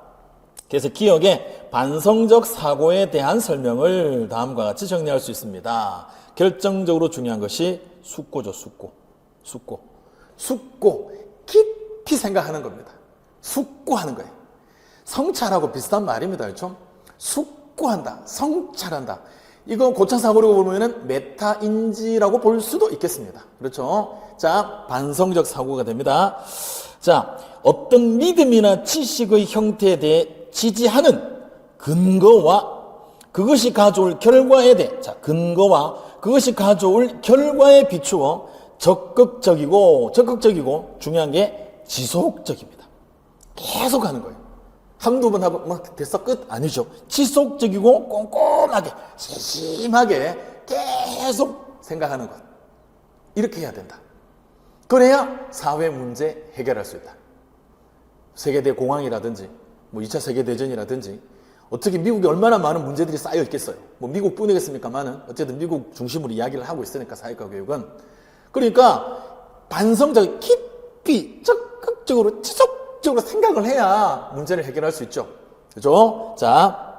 그래서 기억에 반성적 사고에 대한 설명을 다음과 같이 정리할 수 있습니다. 결정적으로 중요한 것이 숙고죠, 숙고. 깊이 생각하는 겁니다. 숙고하는 거예요. 성찰하고 비슷한 말입니다. 그렇죠? 숙고한다, 성찰한다. 이거 고차사고로 보면은 메타인지라고 볼 수도 있겠습니다. 그렇죠? 자, 반성적 사고가 됩니다. 자, 어떤 믿음이나 지식의 형태에 대해 지지하는 근거와 그것이 가져올 결과에 대해, 자, 근거와 그것이 가져올 결과에 비추어 적극적이고 중요한 게 지속적입니다. 계속 하는 거예요. 한두 번 하고 막 됐어 끝? 아니죠. 지속적이고 꼼꼼하게 세심하게 계속 생각하는 것. 이렇게 해야 된다. 그래야 사회 문제 해결할 수 있다. 세계대 공황이라든지 뭐 2차 세계대전이라든지 어떻게 미국에 얼마나 많은 문제들이 쌓여 있겠어요. 뭐 미국뿐이겠습니까만은 어쨌든 미국 중심으로 이야기를 하고 있으니까 사회과 교육은. 그러니까 반성적 깊이 적극적으로 지속적으로 생각을 해야 문제를 해결할 수 있죠. 그죠? 자,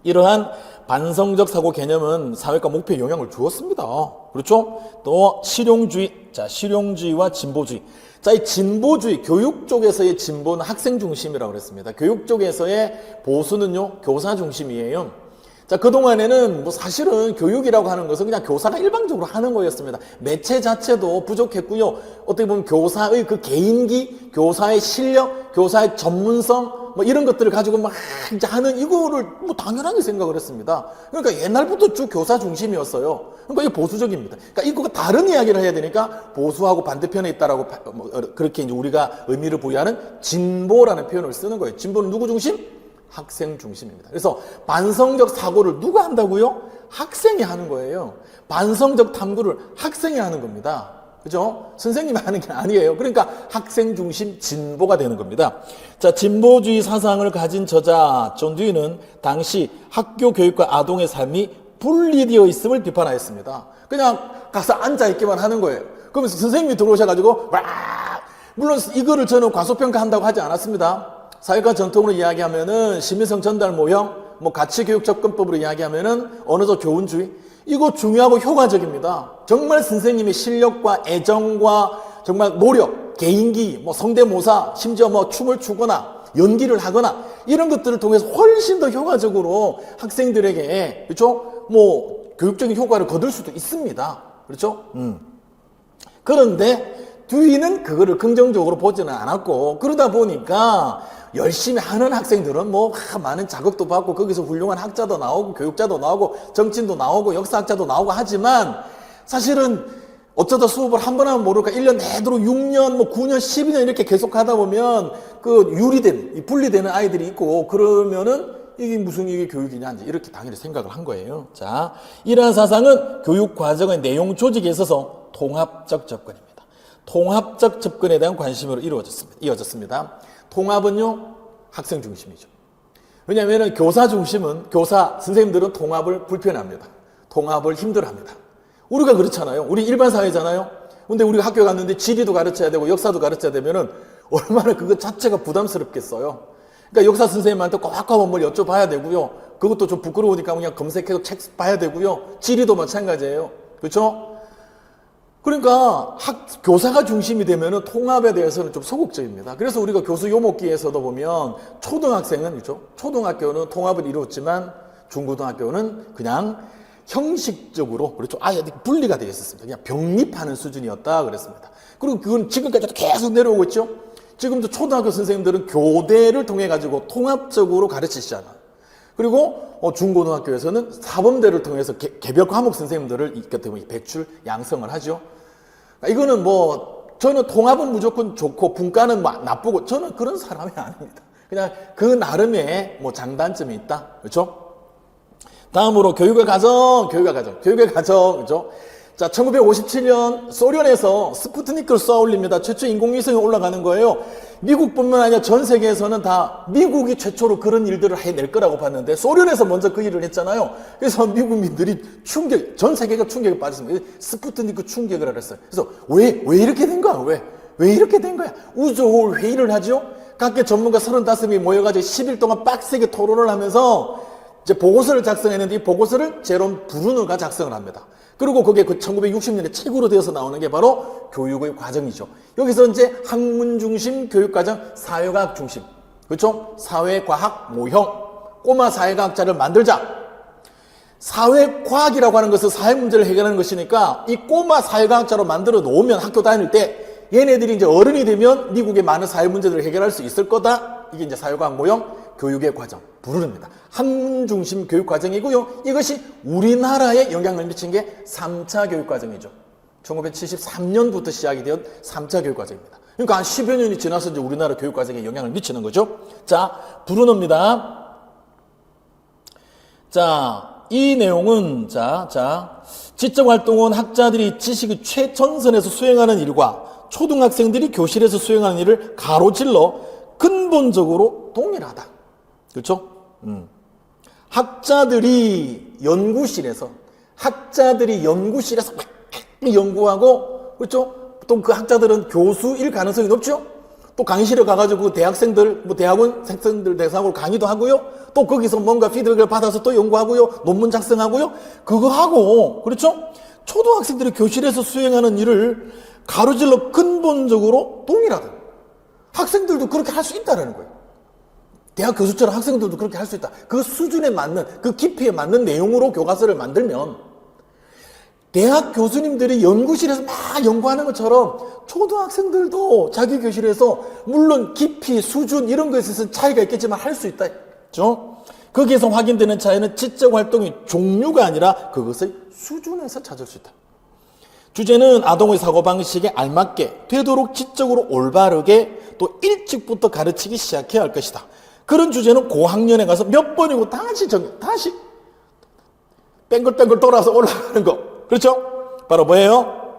이러한 반성적 사고 개념은 사회과 목표에 영향을 주었습니다. 그렇죠? 또 실용주의, 자, 실용주의와 진보주의. 자, 이 진보주의, 교육 쪽에서의 진보는 학생 중심이라고 그랬습니다. 교육 쪽에서의 보수는요, 교사 중심이에요. 자, 그동안에는 뭐 사실은 교육이라고 하는 것은 그냥 교사가 일방적으로 하는 거였습니다. 매체 자체도 부족했고요. 어떻게 보면 교사의 그 개인기, 교사의 실력, 교사의 전문성, 뭐 이런 것들을 가지고 막 이제 하는 이거를 뭐 당연하게 생각을 했습니다. 그러니까 옛날부터 쭉 교사 중심이었어요. 그러니까 이게 보수적입니다. 그러니까 이거가 다른 이야기를 해야 되니까 보수하고 반대편에 있다라고 그렇게 이제 우리가 의미를 부여하는 진보라는 표현을 쓰는 거예요. 진보는 누구 중심? 학생 중심입니다. 그래서 반성적 사고를 누가 한다고요? 학생이 하는 거예요. 반성적 탐구를 학생이 하는 겁니다. 그죠? 선생님이 하는 게 아니에요. 그러니까 학생 중심 진보가 되는 겁니다. 자, 진보주의 사상을 가진 저자 존 듀이는 당시 학교 교육과 아동의 삶이 분리되어 있음을 비판하였습니다. 그냥 가서 앉아있기만 하는 거예요. 그러면서 선생님이 들어오셔가지고 물론 이거를 저는 과소평가한다고 하지 않았습니다. 사회과 전통으로 이야기하면은 시민성 전달 모형, 뭐 가치교육 접근법으로 이야기하면은 언어적 교훈주의, 이거 중요하고 효과적입니다. 정말 선생님의 실력과 애정과 정말 노력, 개인기, 뭐 성대모사, 심지어 뭐 춤을 추거나 연기를 하거나 이런 것들을 통해서 훨씬 더 효과적으로 학생들에게, 그렇죠? 뭐 교육적인 효과를 거둘 수도 있습니다. 그렇죠? 그런데 듀이는 그거를 긍정적으로 보지는 않았고, 그러다 보니까 열심히 하는 학생들은 뭐 많은 자극도 받고 거기서 훌륭한 학자도 나오고 교육자도 나오고 정치인도 나오고 역사학자도 나오고 하지만 사실은 어쩌다 수업을 한 번 하면 모를까 1년 내도록 6년, 뭐 9년, 12년 이렇게 계속 하다 보면 그 분리되는 아이들이 있고 그러면은 이게 교육이냐 이렇게 당연히 생각을 한 거예요. 자, 이러한 사상은 교육 과정의 내용 조직에 있어서 통합적 접근입니다. 통합적 접근에 대한 관심으로 이어졌습니다. 통합은요, 학생 중심이죠. 왜냐하면 교사 중심은, 선생님들은 통합을 불편해합니다. 통합을 힘들어합니다. 우리가 그렇잖아요. 우리 일반 사회잖아요. 근데 우리가 학교 갔는데 지리도 가르쳐야 되고 역사도 가르쳐야 되면은 얼마나 그거 자체가 부담스럽겠어요. 그러니까 역사 선생님한테 꼭 한번 뭘 여쭤봐야 되고요. 그것도 좀 부끄러우니까 그냥 검색해서 책 봐야 되고요. 지리도 마찬가지예요. 그렇죠? 그러니까 교사가 중심이 되면은 통합에 대해서는 좀 소극적입니다. 그래서 우리가 교수 요목기에서도 보면 초등학생은, 그렇죠? 초등학교는 통합을 이루었지만 중고등학교는 그냥 형식적으로, 그렇죠? 아예 분리가 되어 있었습니다. 그냥 병립하는 수준이었다 그랬습니다. 그리고 그건 지금까지도 계속 내려오고 있죠? 지금도 초등학교 선생님들은 교대를 통해 가지고 통합적으로 가르치시잖아요. 그리고 중고등학교에서는 사범대를 통해서 개별 과목 선생님들을 있기 때문에 배출, 양성을 하죠. 이거는 저는 통합은 무조건 좋고 분과는 나쁘고, 저는 그런 사람이 아닙니다. 그냥 그 나름의 장단점이 있다. 그렇죠? 다음으로 교육의 가정, 그죠? 자, 1957년 소련에서 스푸트니크를 쏘아 올립니다. 최초 인공위성이 올라가는 거예요. 미국뿐만 아니라 전 세계에서는 다 미국이 최초로 그런 일들을 해낼 거라고 봤는데 소련에서 먼저 그 일을 했잖아요. 그래서 미국민들이 전 세계가 충격에 빠졌습니다. 스푸트니크 충격을 했어요. 그래서 왜 이렇게 된 거야? 왜 이렇게 된 거야? 우주 회의를 하죠. 각계 전문가 35명이 모여가지고 10일 동안 빡세게 토론을 하면서 이제 보고서를 작성했는데 이 보고서를 제롬 브루너가 작성을 합니다. 그리고 그게 1960년에 책으로 되어서 나오는 게 바로 교육의 과정이죠. 여기서 이제 학문 중심 교육과정, 사회과학 중심. 그렇죠? 사회과학 모형. 꼬마 사회과학자를 만들자. 사회과학이라고 하는 것은 사회 문제를 해결하는 것이니까 이 꼬마 사회과학자로 만들어 놓으면 학교 다닐 때 얘네들이 이제 어른이 되면 미국의 많은 사회 문제들을 해결할 수 있을 거다. 이게 이제 사회과학 모형 교육의 과정, 부르릅니다. 학문 중심 교육 과정이고요. 이것이 우리나라에 영향을 미친 게 3차 교육 과정이죠. 1973년부터 시작이 되었 3차 교육 과정입니다. 그러니까 한 10여 년이 지나서 이제 우리나라 교육 과정에 영향을 미치는 거죠. 자, 브루너입니다. 자, 이 내용은 지적 활동은 학자들이 지식의 최전선에서 수행하는 일과 초등학생들이 교실에서 수행하는 일을 가로질러 근본적으로 동일하다. 그렇죠? 학자들이 연구실에서 막 연구하고, 그렇죠? 또 그 학자들은 교수일 가능성이 높죠? 또 강의실에 가가지고 대학생들, 대학원 학생들 대상으로 강의도 하고요. 또 거기서 뭔가 피드백을 받아서 또 연구하고요. 논문 작성하고요. 그거 하고, 그렇죠? 초등학생들이 교실에서 수행하는 일을 가로질러 근본적으로 동일하다. 학생들도 그렇게 할 수 있다는 거예요. 대학 교수처럼 학생들도 그렇게 할 수 있다. 그 수준에 맞는, 그 깊이에 맞는 내용으로 교과서를 만들면 대학 교수님들이 연구실에서 막 연구하는 것처럼 초등학생들도 자기 교실에서 물론 깊이, 수준 이런 것에 있어서 차이가 있겠지만 할 수 있다. 그렇죠? 거기에서 확인되는 차이는 지적 활동의 종류가 아니라 그것의 수준에서 찾을 수 있다. 주제는 아동의 사고방식에 알맞게 되도록 지적으로 올바르게 또 일찍부터 가르치기 시작해야 할 것이다. 그런 주제는 고학년에 가서 몇 번이고 다시 뺑글뺑글 돌아서 올라가는 거. 그렇죠? 바로 뭐예요?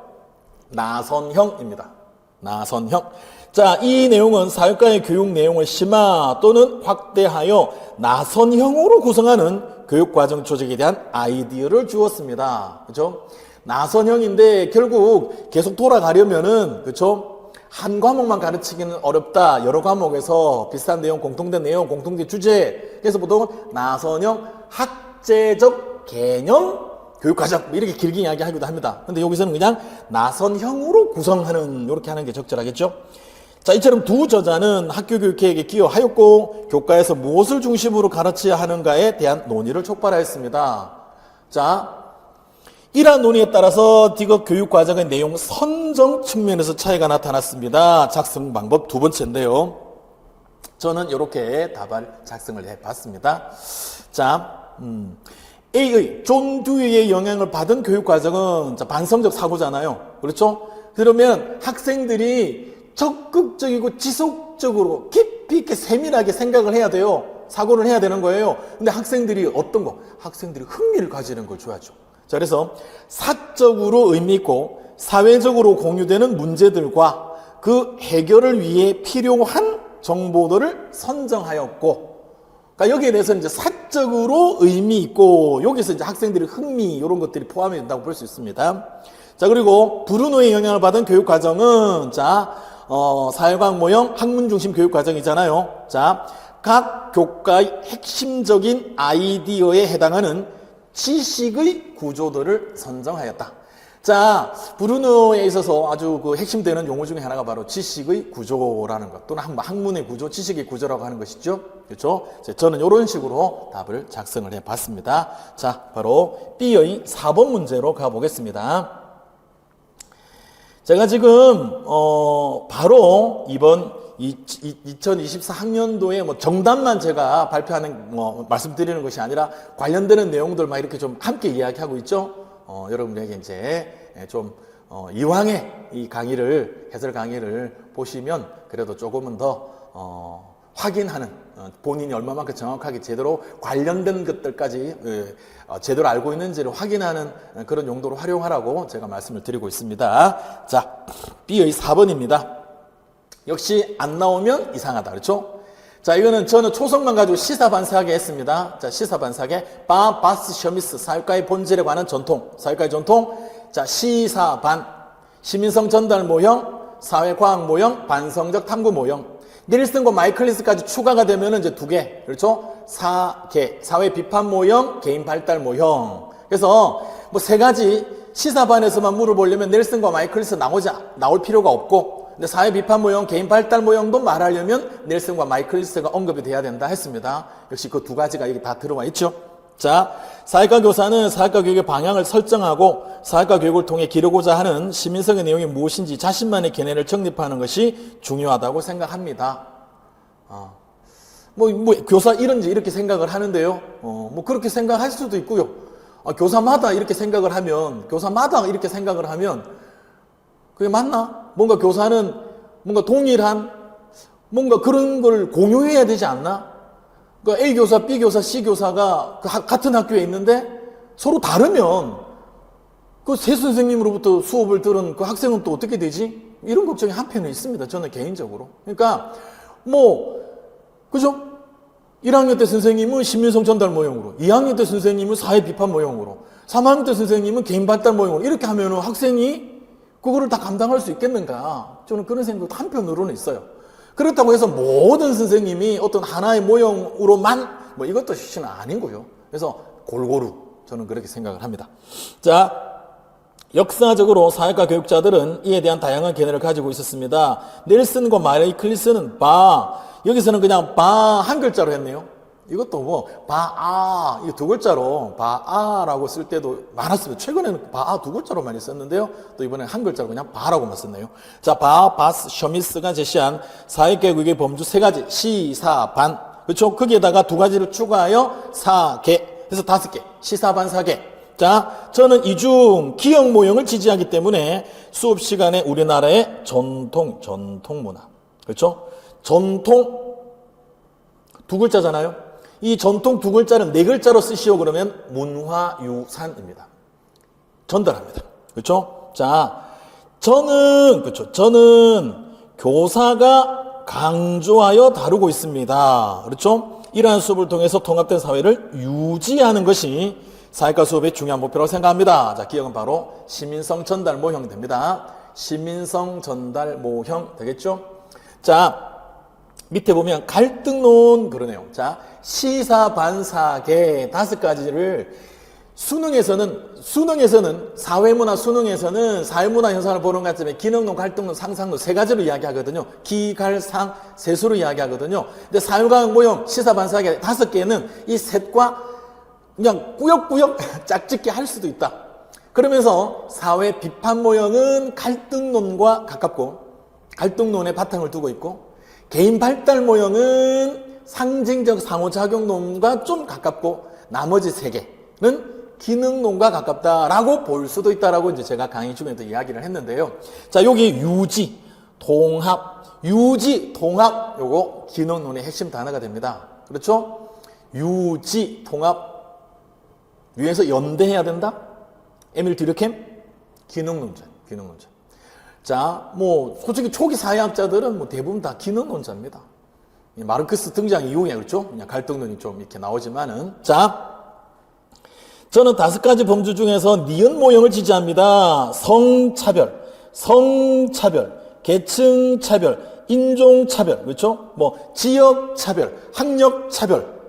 나선형입니다. 나선형. 자, 이 내용은 사회과의 교육 내용을 심화 또는 확대하여 나선형으로 구성하는 교육과정 조직에 대한 아이디어를 주었습니다. 그렇죠? 나선형인데 결국 계속 돌아가려면은, 그렇죠? 한 과목만 가르치기는 어렵다. 여러 과목에서 비슷한 내용, 공통된 내용, 공통된 주제. 그래서 보통 나선형 학제적 개념 교육과정 이렇게 길게 이야기하기도 합니다. 근데 여기서는 그냥 나선형으로 구성하는, 이렇게 하는 게 적절하겠죠? 자, 이처럼 두 저자는 학교 교육 계획에 기여하였고 교과에서 무엇을 중심으로 가르쳐야 하는가에 대한 논의를 촉발하였습니다. 자, 이러한 논의에 따라서 디귿 교육과정의 내용 선정 측면에서 차이가 나타났습니다. 작성 방법 두 번째인데요. 저는 이렇게 답을 작성을 해봤습니다. 자, A의 존 듀이의 영향을 받은 교육과정은 반성적 사고잖아요. 그렇죠? 그러면 학생들이 적극적이고 지속적으로 깊이 있게 세밀하게 생각을 해야 돼요. 사고를 해야 되는 거예요. 근데 학생들이 어떤 거? 학생들이 흥미를 가지는 걸 좋아하죠. 자, 그래서 사적으로 의미 있고 사회적으로 공유되는 문제들과 그 해결을 위해 필요한 정보들을 선정하였고, 그러니까 여기에 대해서 이제 학적으로 의미 있고 여기서 이제 학생들의 흥미 이런 것들이 포함이 된다고 볼 수 있습니다. 자, 그리고 브루노의 영향을 받은 교육 과정은 사회과학 모형 학문 중심 교육 과정이잖아요. 자, 각 교과의 핵심적인 아이디어에 해당하는 지식의 구조들을 선정하였다. 자, 브루노에 있어서 아주 그 핵심되는 용어 중에 하나가 바로 지식의 구조라는 것, 또는 학문의 구조, 지식의 구조라고 하는 것이죠. 그렇죠? 저는 이런 식으로 답을 작성을 해봤습니다. 자, 바로 B의 4번 문제로 가보겠습니다. 제가 지금 바로 이번 2024학년도에 뭐 정답만 제가 발표하는 말씀드리는 것이 아니라 관련되는 내용들 막 이렇게 좀 함께 이야기하고 있죠. 여러분에게 이제 좀 이왕에 이 강의를 해설 강의를 보시면 그래도 조금은 더 확인하는 본인이 얼마만큼 정확하게 제대로 관련된 것들까지 제대로 알고 있는지를 확인하는 그런 용도로 활용하라고 제가 말씀을 드리고 있습니다. 자, B의 4번입니다. 역시 안 나오면 이상하다. 그렇죠? 자, 이거는 저는 초성만 가지고 시사반사하게 했습니다. 자, 시사반사하게 바스 셔미스 사회과의 본질에 관한 전통, 사회과의 전통. 자, 시사반 시민성 전달 모형, 사회과학 모형, 반성적 탐구 모형. 닐슨과 마이클리스까지 추가가 되면 이제 2개. 그렇죠? 4개. 사회 비판 모형, 개인 발달 모형. 그래서 뭐 3가지 시사반에서만 물어보려면 닐슨과 마이클리스 나올 필요가 없고, 근데 사회 비판 모형, 개인 발달 모형도 말하려면 닐슨과 마이클리스가 언급이 돼야 된다 했습니다. 역시 그 2가지가 여기 다 들어와 있죠. 자, 사회과 교사는 사회과 교육의 방향을 설정하고 사회과 교육을 통해 기르고자 하는 시민성의 내용이 무엇인지 자신만의 견해를 정립하는 것이 중요하다고 생각합니다. 교사 이렇게 생각을 하는데요. 뭐 그렇게 생각할 수도 있고요. 교사마다 이렇게 생각을 하면 그게 맞나? 뭔가 교사는 뭔가 동일한 뭔가 그런 걸 공유해야 되지 않나? 그러니까 A 교사, B 교사, C 교사가 같은 학교에 있는데 서로 다르면 그 새 선생님으로부터 수업을 들은 그 학생은 또 어떻게 되지? 이런 걱정이 한편에 있습니다. 저는 개인적으로. 그러니까 그죠? 1학년 때 선생님은 시민성 전달 모형으로, 2학년 때 선생님은 사회 비판 모형으로, 3학년 때 선생님은 개인 발달 모형으로 이렇게 하면 학생이 그거를 다 감당할 수 있겠는가? 저는 그런 생각도 한편으로는 있어요. 그렇다고 해서 모든 선생님이 어떤 하나의 모형으로만 이것도 실은 아니고요. 그래서 골고루 저는 그렇게 생각을 합니다. 자, 역사적으로 사회과 교육자들은 이에 대한 다양한 견해를 가지고 있었습니다. 닐슨과 마이클리스는 여기서는 그냥 한 글자로 했네요. 이것도 이거 2글자로 바아라고 쓸 때도 많았습니다. 최근에는 바아 2글자로 많이 썼는데요. 또 이번에는 한 글자로 그냥 바라고만 썼네요. 자, 바스 셔미스가 제시한 사회교육의 범주 3가지, 시사, 반. 그렇죠? 거기에다가 2가지를 추가하여 4개. 그래서 5개. 시사, 반, 4개. 자, 저는 이 중 기억 모형을 지지하기 때문에 수업 시간에 우리나라의 전통 문화. 그렇죠? 전통 2글자잖아요. 이 전통 2글자는 4글자로 쓰시오 그러면 문화유산입니다. 전달합니다. 그렇죠? 자, 저는 교사가 강조하여 다루고 있습니다. 그렇죠? 이러한 수업을 통해서 통합된 사회를 유지하는 것이 사회과 수업의 중요한 목표라고 생각합니다. 자, 기억은 바로 시민성 전달 모형 됩니다. 시민성 전달 모형 되겠죠? 자, 밑에 보면 갈등론 그러네요. 자, 시사, 반사계 5가지를 수능에서는 사회문화 수능에서는 사회문화 현상을 보는 것 같으면 기능론, 갈등론, 상상론 3가지로 이야기하거든요. 기갈상 세수로 이야기하거든요. 근데 사회과학 모형, 시사, 반사계 5개는 이 셋과 그냥 꾸역꾸역 짝짓기 할 수도 있다. 그러면서 사회 비판 모형은 갈등론과 가깝고 갈등론의 바탕을 두고 있고, 개인 발달 모형은 상징적 상호작용론과 좀 가깝고 나머지 3개는 기능론과 가깝다라고 볼 수도 있다라고 이제 제가 강의 중에도 이야기를 했는데요. 자, 여기 유지, 통합, 요거 기능론의 핵심 단어가 됩니다. 그렇죠? 유지, 통합, 위에서 연대해야 된다? 에밀 듀르켐? 기능론자. 자, 솔직히 초기 사회학자들은 대부분 다 기능론자입니다. 이 마르크스 등장 이후에 그렇죠? 그냥 갈등론이 좀 이렇게 나오지만은 자, 저는 5가지 범주 중에서 니은 모형을 지지합니다. 성차별, 계층차별, 인종차별, 그렇죠? 뭐 지역차별, 학력차별,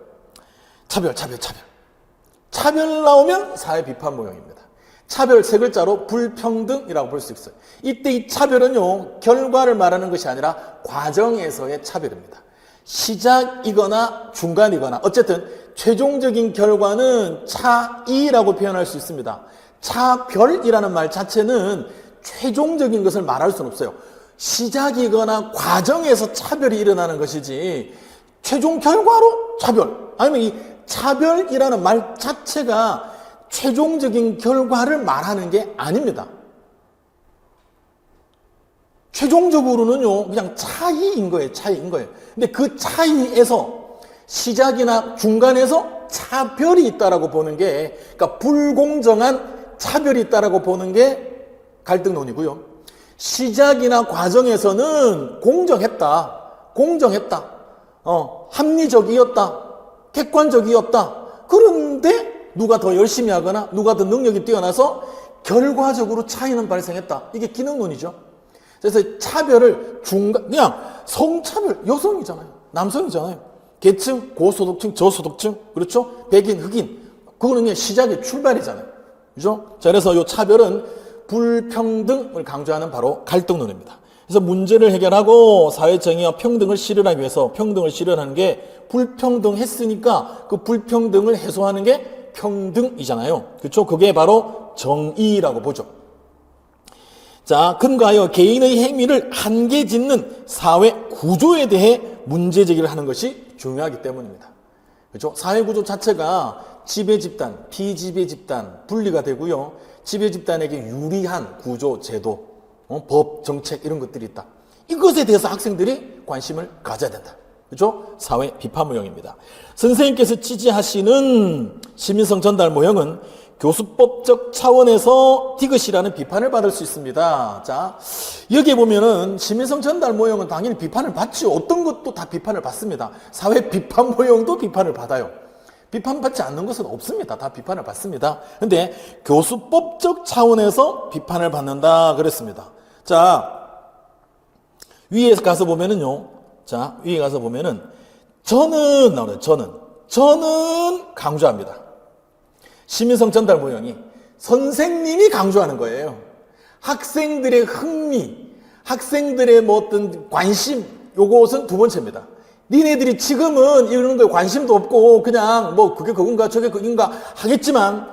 차별 나오면 사회 비판 모형입니다. 차별 3글자로 불평등이라고 볼 수 있어요. 이때 이 차별은요, 결과를 말하는 것이 아니라 과정에서의 차별입니다. 시작이거나 중간이거나 어쨌든 최종적인 결과는 차이라고 표현할 수 있습니다. 차별이라는 말 자체는 최종적인 것을 말할 수는 없어요. 시작이거나 과정에서 차별이 일어나는 것이지 최종 결과로 차별, 아니면 이 차별이라는 말 자체가 최종적인 결과를 말하는 게 아닙니다. 최종적으로는요, 그냥 차이인 거예요. 근데 그 차이에서 시작이나 중간에서 차별이 있다라고 보는 게, 그러니까 불공정한 차별이 있다라고 보는 게 갈등론이고요. 시작이나 과정에서는 공정했다. 합리적이었다. 객관적이었다. 그런데 누가 더 열심히 하거나 누가 더 능력이 뛰어나서 결과적으로 차이는 발생했다. 이게 기능론이죠. 그래서 차별을 그냥 성차별, 여성이잖아요. 남성이잖아요. 계층, 고소득층, 저소득층, 그렇죠? 백인, 흑인. 그거는 그냥 시작의 출발이잖아요. 그죠? 자, 그래서 이 차별은 불평등을 강조하는 바로 갈등론입니다. 그래서 문제를 해결하고 사회 정의와 평등을 실현하기 위해서 평등을 실현하는 게 불평등했으니까 그 불평등을 해소하는 게 평등이잖아요. 그렇죠? 그게 바로 정의라고 보죠. 자, 근거하여 개인의 행위를 한계 짓는 사회 구조에 대해 문제 제기를 하는 것이 중요하기 때문입니다. 그렇죠? 사회 구조 자체가 지배 집단, 피지배 집단 분리가 되고요. 지배 집단에게 유리한 구조, 제도, 법, 정책 이런 것들이 있다. 이것에 대해서 학생들이 관심을 가져야 된다. 그렇죠? 사회 비판 모형입니다. 선생님께서 지지하시는 시민성 전달 모형은 교수법적 차원에서 디귿이라는 비판을 받을 수 있습니다. 자, 여기에 보면은 시민성 전달 모형은 당연히 비판을 받죠. 어떤 것도 다 비판을 받습니다. 사회 비판 모형도 비판을 받아요. 비판받지 않는 것은 없습니다. 다 비판을 받습니다. 근데 교수법적 차원에서 비판을 받는다 그랬습니다. 자, 위에 가서 보면은요. 자, 위에 가서 보면은 저는 강조합니다. 시민성 전달 모형이 선생님이 강조하는 거예요. 학생들의 흥미, 학생들의 뭐 어떤 관심, 요것은 두 번째입니다. 니네들이 지금은 이런 거에 관심도 없고 그냥 뭐 그게 그건가 저게 그건가 하겠지만,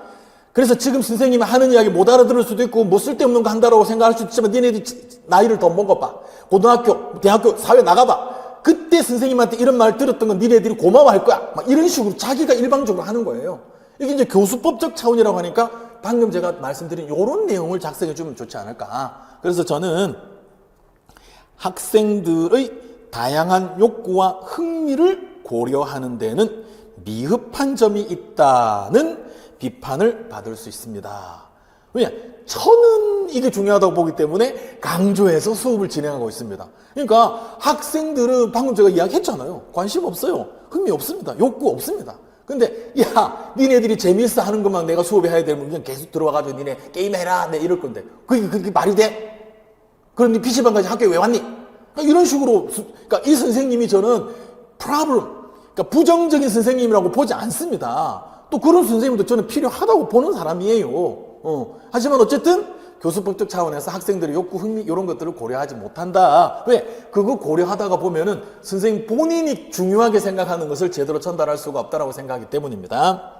그래서 지금 선생님이 하는 이야기 못 알아들을 수도 있고 뭐 쓸데없는 거 한다라고 생각할 수도 있지만, 니네들이 나이를 더 먹어봐. 고등학교, 대학교, 사회 나가봐. 그때 선생님한테 이런 말 들었던 건 니네들이 고마워할 거야. 막 이런 식으로 자기가 일방적으로 하는 거예요. 이게 이제 교수법적 차원이라고 하니까 방금 제가 말씀드린 이런 내용을 작성해 주면 좋지 않을까. 그래서 저는 학생들의 다양한 욕구와 흥미를 고려하는 데는 미흡한 점이 있다는 비판을 받을 수 있습니다. 왜냐? 저는 이게 중요하다고 보기 때문에 강조해서 수업을 진행하고 있습니다. 그러니까 학생들은 방금 제가 이야기했잖아요. 관심 없어요. 흥미 없습니다. 욕구 없습니다. 근데 야, 니네들이 재미있어 하는 것만 내가 수업에 해야 되면 그냥 계속 들어와가지고 니네 게임해라 내 이럴 건데 그게 말이 돼? 그럼 니 PC방까지 학교에 왜 왔니? 그러니까 이런 식으로, 그러니까 이 선생님이 저는 그러니까 부정적인 선생님이라고 보지 않습니다. 또 그런 선생님도 저는 필요하다고 보는 사람이에요. 하지만 어쨌든 교수법적 차원에서 학생들의 욕구, 흥미 이런 것들을 고려하지 못한다. 왜? 그거 고려하다가 보면은 선생님 본인이 중요하게 생각하는 것을 제대로 전달할 수가 없다라고 생각하기 때문입니다.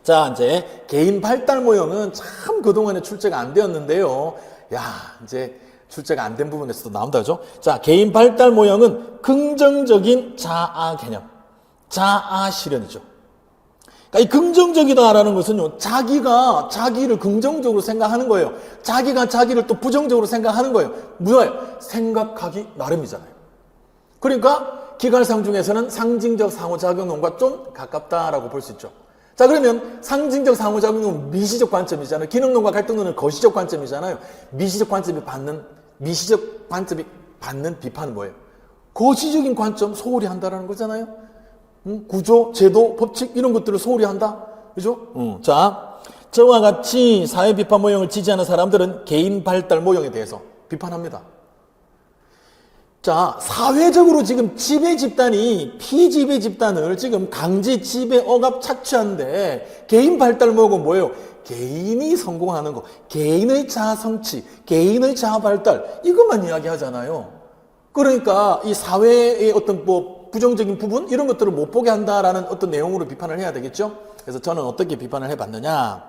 자, 이제 개인 발달 모형은 참 그동안에 출제가 안 되었는데요. 야, 이제 출제가 안 된 부분에서도 나온다, 그죠? 자, 개인 발달 모형은 긍정적인 자아 개념, 자아 실현이죠. 그러니까 이 긍정적이다라는 것은요, 자기가 자기를 긍정적으로 생각하는 거예요. 자기가 자기를 또 부정적으로 생각하는 거예요. 뭐예요? 생각하기 나름이잖아요. 그러니까 기갈상 중에서는 상징적 상호작용론과 좀 가깝다라고 볼 수 있죠. 자, 그러면 상징적 상호작용론은 미시적 관점이잖아요. 기능론과 갈등론은 거시적 관점이잖아요. 미시적 관점이 받는 비판은 뭐예요? 거시적인 관점 소홀히 한다라는 거잖아요. 구조, 제도, 법칙 이런 것들을 소홀히 한다. 그죠? 자, 저와 같이 사회 비판 모형을 지지하는 사람들은 개인 발달 모형에 대해서 비판합니다. 자, 사회적으로 지금 지배 집단이 피지배 집단을 지금 강제 지배 억압 착취하는데 개인 발달 모형은 뭐예요? 개인이 성공하는 거, 개인의 자아 성취, 개인의 자아 발달 이것만 이야기하잖아요. 그러니까 이 사회의 어떤 뭐 부정적인 부분 이런 것들을 못 보게 한다라는 어떤 내용으로 비판을 해야 되겠죠. 그래서 저는 어떻게 비판을 해봤느냐?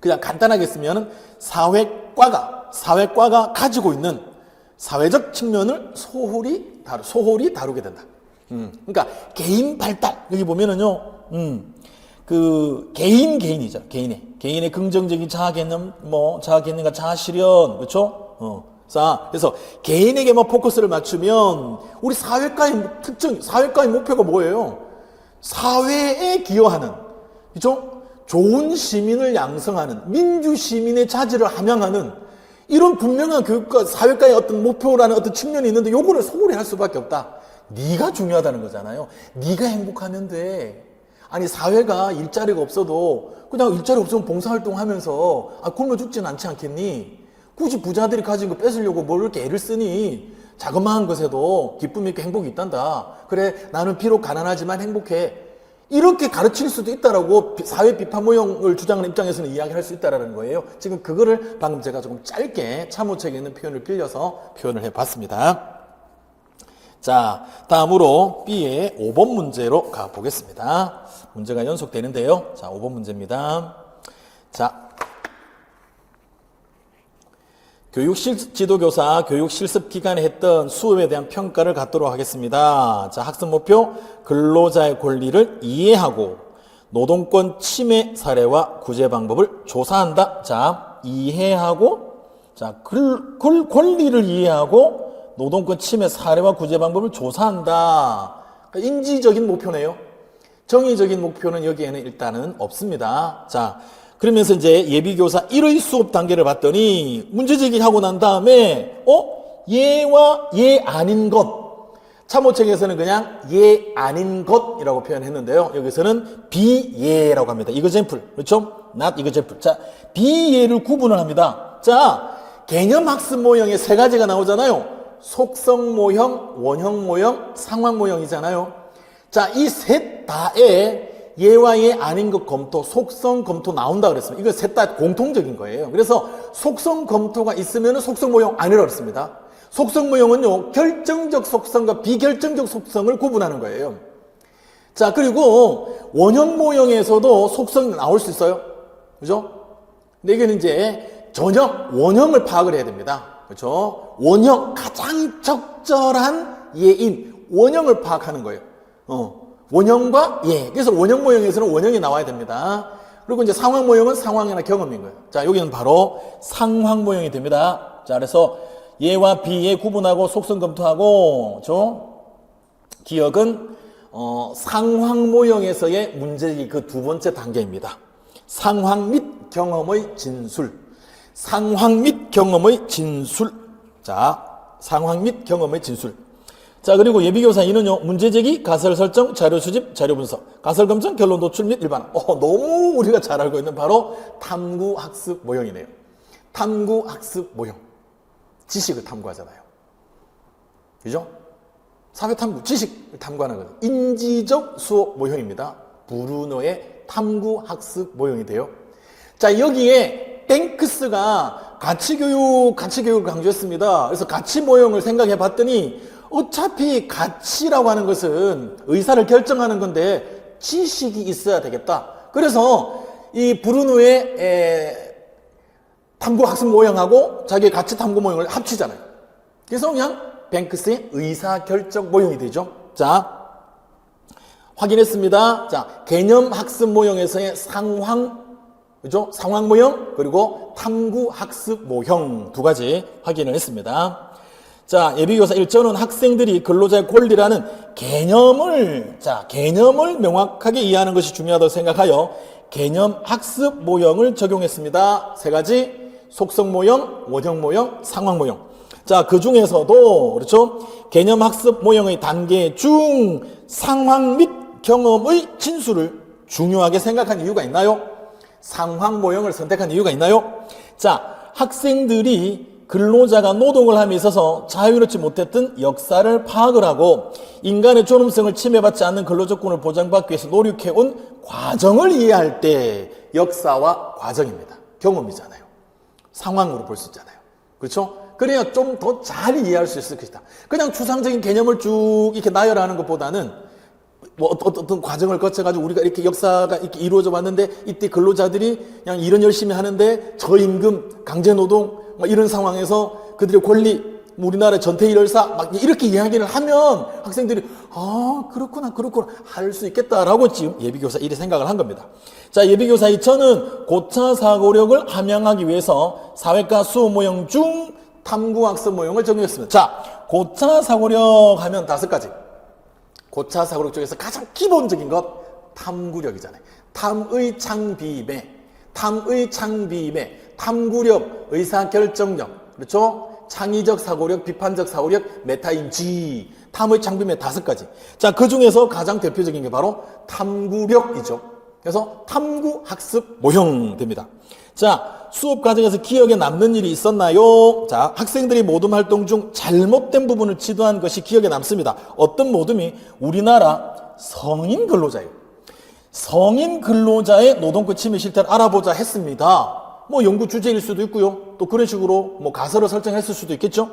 그냥 간단하게 쓰면은 사회과가 가지고 있는 사회적 측면을 소홀히 다루게 된다. 그러니까 개인 발달 여기 보면은요, 그 개인이죠. 개인의 긍정적인 자아 개념, 자아 개념과 자아 실현, 그렇죠? 자, 그래서 개인에게 포커스를 맞추면 우리 사회과의 목표가 뭐예요? 사회에 기여하는, 그렇죠? 좋은 시민을 양성하는, 민주 시민의 자질을 함양하는 이런 분명한 교육과 사회과의 어떤 목표라는 어떤 측면이 있는데 요거를 소홀히 할 수밖에 없다. 네가 중요하다는 거잖아요. 네가 행복하면 돼. 아니 사회가 일자리가 없어도 그냥 일자리 없으면 봉사활동 하면서 굶어 죽진 않지 않겠니? 굳이 부자들이 가진 거 뺏으려고 뭘 이렇게 애를 쓰니? 자그마한 것에도 기쁨이 있고 행복이 있단다. 그래 나는 비록 가난하지만 행복해. 이렇게 가르칠 수도 있다라고 사회 비판 모형을 주장하는 입장에서는 이야기할 수 있다라는 거예요. 지금 그거를 방금 제가 조금 짧게 참호책에 있는 표현을 빌려서 표현을 해봤습니다. 자, 다음으로 B의 5번 문제로 가보겠습니다. 문제가 연속되는데요. 자, 5번 문제입니다. 자, 지도교사 교육 실습 기간에 했던 수업에 대한 평가를 갖도록 하겠습니다. 자, 학습 목표, 근로자의 권리를 이해하고 노동권 침해 사례와 구제 방법을 조사한다. 자, 이해하고, 자, 권리를 이해하고 노동권 침해 사례와 구제 방법을 조사한다. 그러니까 인지적인 목표네요. 정의적인 목표는 여기에는 일단은 없습니다. 자, 그러면서 이제 예비교사 1의 수업 단계를 봤더니 문제 제기하고 난 다음에 얘와 얘 아닌 것, 참호책에서는 그냥 얘 아닌 것이라고 표현했는데요. 여기서는 비예라고 합니다. 이거잼플, 그렇죠? not 이거잼플. 자, 비예를 구분을 합니다. 자, 개념 학습 모형에 세 가지가 나오잖아요. 속성 모형, 원형 모형, 상황 모형이잖아요. 자, 이 셋 다에 얘와 얘 아닌 것 검토, 속성 검토 나온다 그랬습니다. 이거 셋 다 공통적인 거예요. 그래서 속성 검토가 있으면 속성 모형 아니라고 그랬습니다. 속성 모형은요, 결정적 속성과 비결정적 속성을 구분하는 거예요. 자, 그리고 원형 모형에서도 속성 나올 수 있어요. 그죠? 근데 이건 이제 원형을 파악을 해야 됩니다. 그렇죠? 원형, 가장 적절한 예인, 원형을 파악하는 거예요. 원형과 예. 그래서 원형 모형에서는 원형이 나와야 됩니다. 그리고 이제 상황 모형은 상황이나 경험인 거예요. 자, 여기는 바로 상황 모형이 됩니다. 자, 그래서 예와 비예 구분하고 속성 검토하고, 기억은, 상황 모형에서의 문제의 그 두 번째 단계입니다. 상황 및 경험의 진술. 상황 및 경험의 진술. 자, 상황 및 경험의 진술. 자, 그리고 예비교사 2는요, 문제제기, 가설 설정, 자료 수집, 자료 분석, 가설 검증, 결론 도출 및 일반화. 너무 우리가 잘 알고 있는 바로 탐구 학습 모형이네요. 탐구 학습 모형. 지식을 탐구하잖아요. 그죠? 사회 탐구, 지식을 탐구하는 거죠. 인지적 수업 모형입니다. 브루너의 탐구 학습 모형이 돼요. 자, 여기에 뱅크스가 가치교육을 강조했습니다. 그래서 가치 모형을 생각해 봤더니 어차피 가치라고 하는 것은 의사를 결정하는 건데 지식이 있어야 되겠다. 그래서 이 브루노의 탐구 학습 모형하고 자기의 가치 탐구 모형을 합치잖아요. 그래서 그냥 뱅크스의 의사 결정 모형이 되죠. 자, 확인했습니다. 자, 개념 학습 모형에서의 그죠? 상황 모형 그리고 탐구 학습 모형 두 가지 확인을 했습니다. 자, 예비교사 1저는 학생들이 근로자의 권리라는 개념을 명확하게 이해하는 것이 중요하다고 생각하여 개념 학습 모형을 적용했습니다. 세 가지, 속성 모형, 원형 모형, 상황 모형. 자, 그 중에서도, 그렇죠? 개념학습 모형의 단계 중 상황 및 경험의 진수를 중요하게 생각한 이유가 있나요? 상황 모형을 선택한 이유가 있나요? 자, 학생들이 근로자가 노동을 함에 있어서 자유롭지 못했던 역사를 파악을 하고 인간의 존엄성을 침해받지 않는 근로조건을 보장받기 위해서 노력해온 과정을 이해할 때 역사와 과정입니다. 경험이잖아요. 상황으로 볼 수 있잖아요. 그렇죠? 그래야 좀 더 잘 이해할 수 있을 것이다. 그냥 추상적인 개념을 쭉 이렇게 나열하는 것보다는 뭐 어떤 과정을 거쳐가지고 우리가 이렇게 역사가 이렇게 이루어져 왔는데 이때 근로자들이 그냥 일은 열심히 하는데 저임금, 강제노동 뭐 이런 상황에서 그들의 권리, 뭐 우리나라 전태일열사 막 이렇게 이야기를 하면 학생들이 그렇구나 할 수 있겠다라고 지금 예비교사 1이 생각을 한 겁니다. 자, 예비교사 2 저는 고차 사고력을 함양하기 위해서 사회과 수업 모형 중 탐구학습 모형을 적용했습니다. 자, 고차 사고력 하면 5가지. 고차 사고력 중에서 가장 기본적인 것 탐구력이잖아요. 탐의 창비매, 탐구력, 의사결정력, 그렇죠? 창의적 사고력, 비판적 사고력, 메타인지, 탐의 창비매 5가지. 자, 그 중에서 가장 대표적인 게 바로 탐구력이죠. 그래서 탐구학습 모형 됩니다. 자, 수업 과정에서 기억에 남는 일이 있었나요? 자, 학생들이 모둠 활동 중 잘못된 부분을 지도한 것이 기억에 남습니다. 어떤 모둠이 우리나라 성인 근로자예요. 성인 근로자의 노동권 침해 실태를 알아보자 했습니다. 뭐 연구 주제일 수도 있고요. 또 그런 식으로 뭐 가설을 설정했을 수도 있겠죠.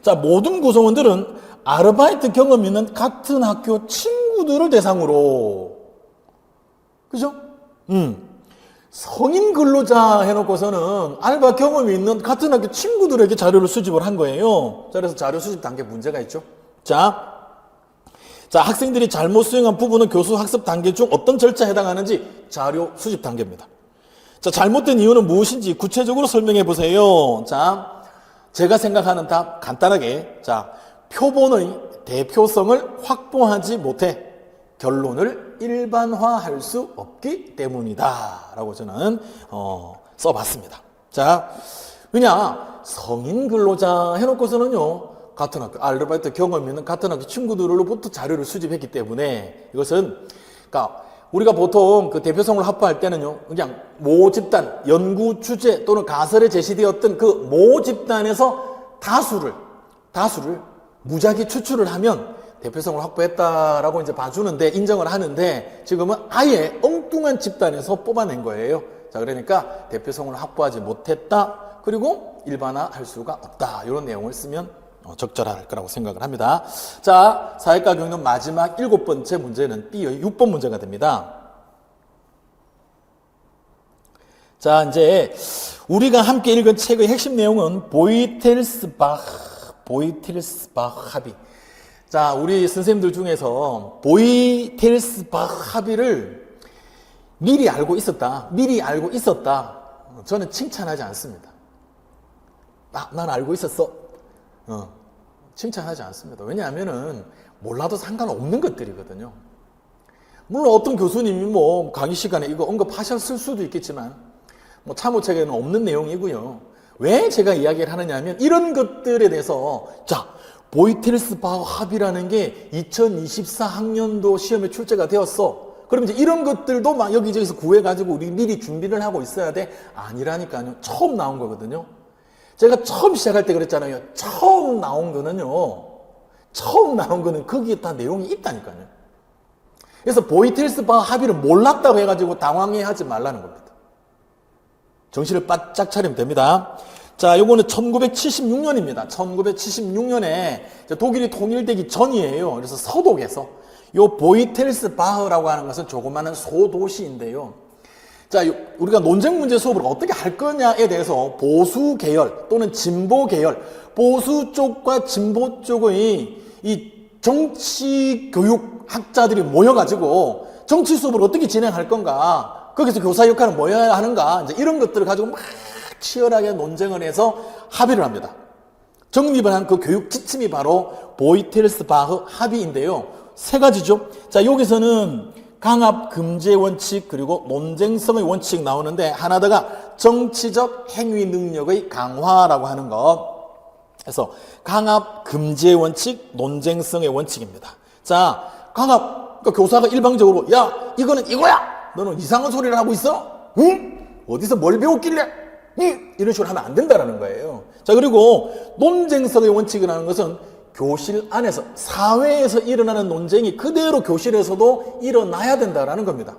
자, 모든 구성원들은 아르바이트 경험 있는 같은 학교 친구들을 대상으로, 그죠? 성인 근로자 해놓고서는 알바 경험이 있는 같은 학교 친구들에게 자료를 수집을 한 거예요. 자, 그래서 자료 수집 단계 문제가 있죠. 자, 학생들이 잘못 수행한 부분은 교수 학습 단계 중 어떤 절차에 해당하는지 자료 수집 단계입니다. 자, 잘못된 이유는 무엇인지 구체적으로 설명해 보세요. 자, 제가 생각하는 답 간단하게, 자, 표본의 대표성을 확보하지 못해 결론을 일반화할 수 없기 때문이다 라고 저는 써봤습니다. 자, 그냥 성인 근로자 해놓고서는요, 같은 학교 아르바이트 경험 있는 같은 학교 친구들로부터 자료를 수집했기 때문에 이것은, 그러니까 우리가 보통 그 대표성을 확보할 때는요, 그냥 모 집단, 연구 주제 또는 가설에 제시되었던 그 모 집단에서 다수를 무작위 추출을 하면 대표성을 확보했다라고 이제 봐주는데, 인정을 하는데, 지금은 아예 엉뚱한 집단에서 뽑아낸 거예요. 자, 그러니까 대표성을 확보하지 못했다, 그리고 일반화할 수가 없다, 이런 내용을 쓰면 적절할 거라고 생각을 합니다. 자, 사회과 경력 마지막 7번째 문제는 B의 6번 문제가 됩니다. 자, 이제 우리가 함께 읽은 책의 핵심 내용은 보이텔스바흐 합의. 자, 우리 선생님들 중에서 보이텔스바흐 합의를 미리 알고 있었다, 저는 칭찬하지 않습니다. 난 알고 있었어. 칭찬하지 않습니다. 왜냐하면은 몰라도 상관없는 것들이거든요. 물론 어떤 교수님이 뭐 강의 시간에 이거 언급하셨을 수도 있겠지만 뭐 참고책에는 없는 내용이고요. 왜 제가 이야기를 하느냐 하면 이런 것들에 대해서, 자, 보이텔스바흐 합의라는 게 2024학년도 시험에 출제가 되었어. 그럼 이제 이런 것들도 막 여기저기서 구해가지고 우리 미리 준비를 하고 있어야 돼? 아니라니까요. 처음 나온 거거든요. 제가 처음 시작할 때 그랬잖아요. 처음 나온 거는 거기에 다 내용이 있다니까요. 그래서 보이텔스바흐 합의를 몰랐다고 해가지고 당황해하지 말라는 겁니다. 정신을 바짝 차리면 됩니다. 자, 요거는 1976년입니다. 1976년에 독일이 통일되기 전이에요. 그래서 서독에서 요 보이텔스바흐라고 하는 것은 조그마한 소도시인데요. 자, 우리가 논쟁 문제 수업을 어떻게 할 거냐에 대해서 보수 계열 또는 진보 계열, 보수 쪽과 진보 쪽의 이 정치 교육 학자들이 모여가지고 정치 수업을 어떻게 진행할 건가, 거기서 교사 역할은 뭐여야 하는가, 이제 이런 것들을 가지고 막 치열하게 논쟁을 해서 합의를 합니다. 정립을 한 그 교육 지침이 바로 보이텔스바흐 합의인데요. 3가지죠. 자, 여기서는 강압 금지의 원칙, 그리고 논쟁성의 원칙 나오는데, 하나 더가 정치적 행위 능력의 강화라고 하는 것. 그래서 강압 금지의 원칙, 논쟁성의 원칙입니다. 자, 강압, 그러니까 교사가 일방적으로 야, 이거는 이거야. 너는 이상한 소리를 하고 있어? 응? 어디서 뭘 배웠길래? 응? 이런 식으로 하면 안 된다라는 거예요. 자, 그리고 논쟁성의 원칙이라는 것은 교실 안에서, 사회에서 일어나는 논쟁이 그대로 교실에서도 일어나야 된다라는 겁니다.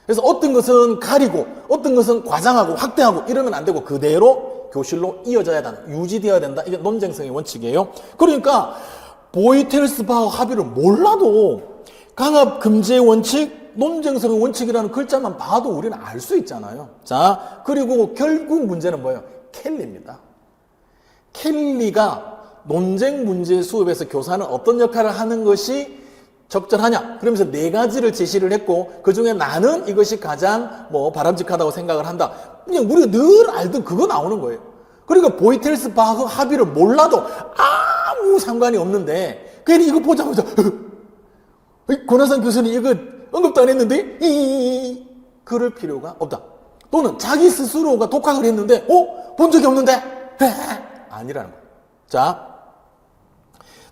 그래서 어떤 것은 가리고, 어떤 것은 과장하고, 확대하고 이러면 안 되고 그대로 교실로 이어져야 된다. 유지되어야 된다. 이게 논쟁성의 원칙이에요. 그러니까 보이텔스바흐 합의를 몰라도 강압 금지의 원칙, 논쟁성의 원칙이라는 글자만 봐도 우리는 알 수 있잖아요. 자, 그리고 결국 문제는 뭐예요? 켈리입니다. 켈리가 논쟁 문제 수업에서 교사는 어떤 역할을 하는 것이 적절하냐? 그러면서 4가지를 제시를 했고, 그 중에 나는 이것이 가장 바람직하다고 생각을 한다. 그냥 우리가 늘 알던 그거 나오는 거예요. 그러니까 보이텔스바흐 합의를 몰라도 아무 상관이 없는데, 괜히 이거 보자마자, 권하상 교수는 이거 언급도 안 했는데, 그럴 필요가 없다. 또는 자기 스스로가 독학을 했는데, 본 적이 없는데? 아니라는 거예요. 자,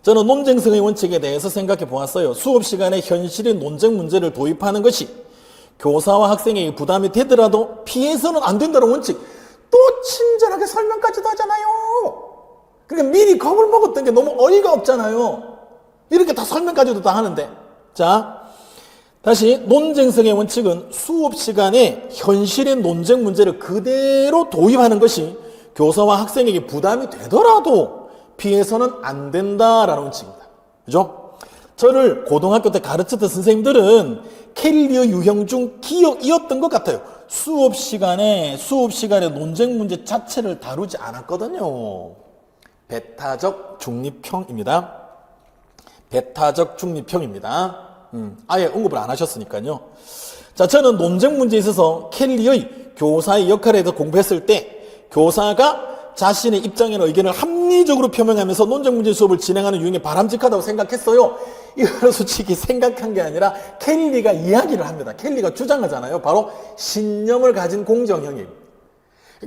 저는 논쟁성의 원칙에 대해서 생각해 보았어요. 수업 시간에 현실의 논쟁 문제를 도입하는 것이 교사와 학생에게 부담이 되더라도 피해서는 안 된다는 원칙. 또 친절하게 설명까지도 하잖아요. 그러니까 미리 겁을 먹었던 게 너무 어이가 없잖아요. 이렇게 다 설명까지도 다 하는데. 자, 다시 논쟁성의 원칙은 수업 시간에 현실의 논쟁 문제를 그대로 도입하는 것이 교사와 학생에게 부담이 되더라도 피해서는 안 된다라는 원칙입니다. 그죠? 저를 고등학교 때 가르쳤던 선생님들은 켈리의 유형 중 기억이었던 것 같아요. 수업 시간에 논쟁 문제 자체를 다루지 않았거든요. 배타적 중립형입니다. 배타적 중립형입니다. 아예 언급을 안 하셨으니까요. 자, 저는 논쟁 문제에 있어서 켈리의 교사의 역할에 대해서 공부했을 때 교사가 자신의 입장이나 의견을 합리적으로 표명하면서 논쟁 문제 수업을 진행하는 유형이 바람직하다고 생각했어요. 이거는 솔직히 생각한 게 아니라 켈리가 이야기를 합니다. 켈리가 주장하잖아요. 바로 신념을 가진 공정형이에요.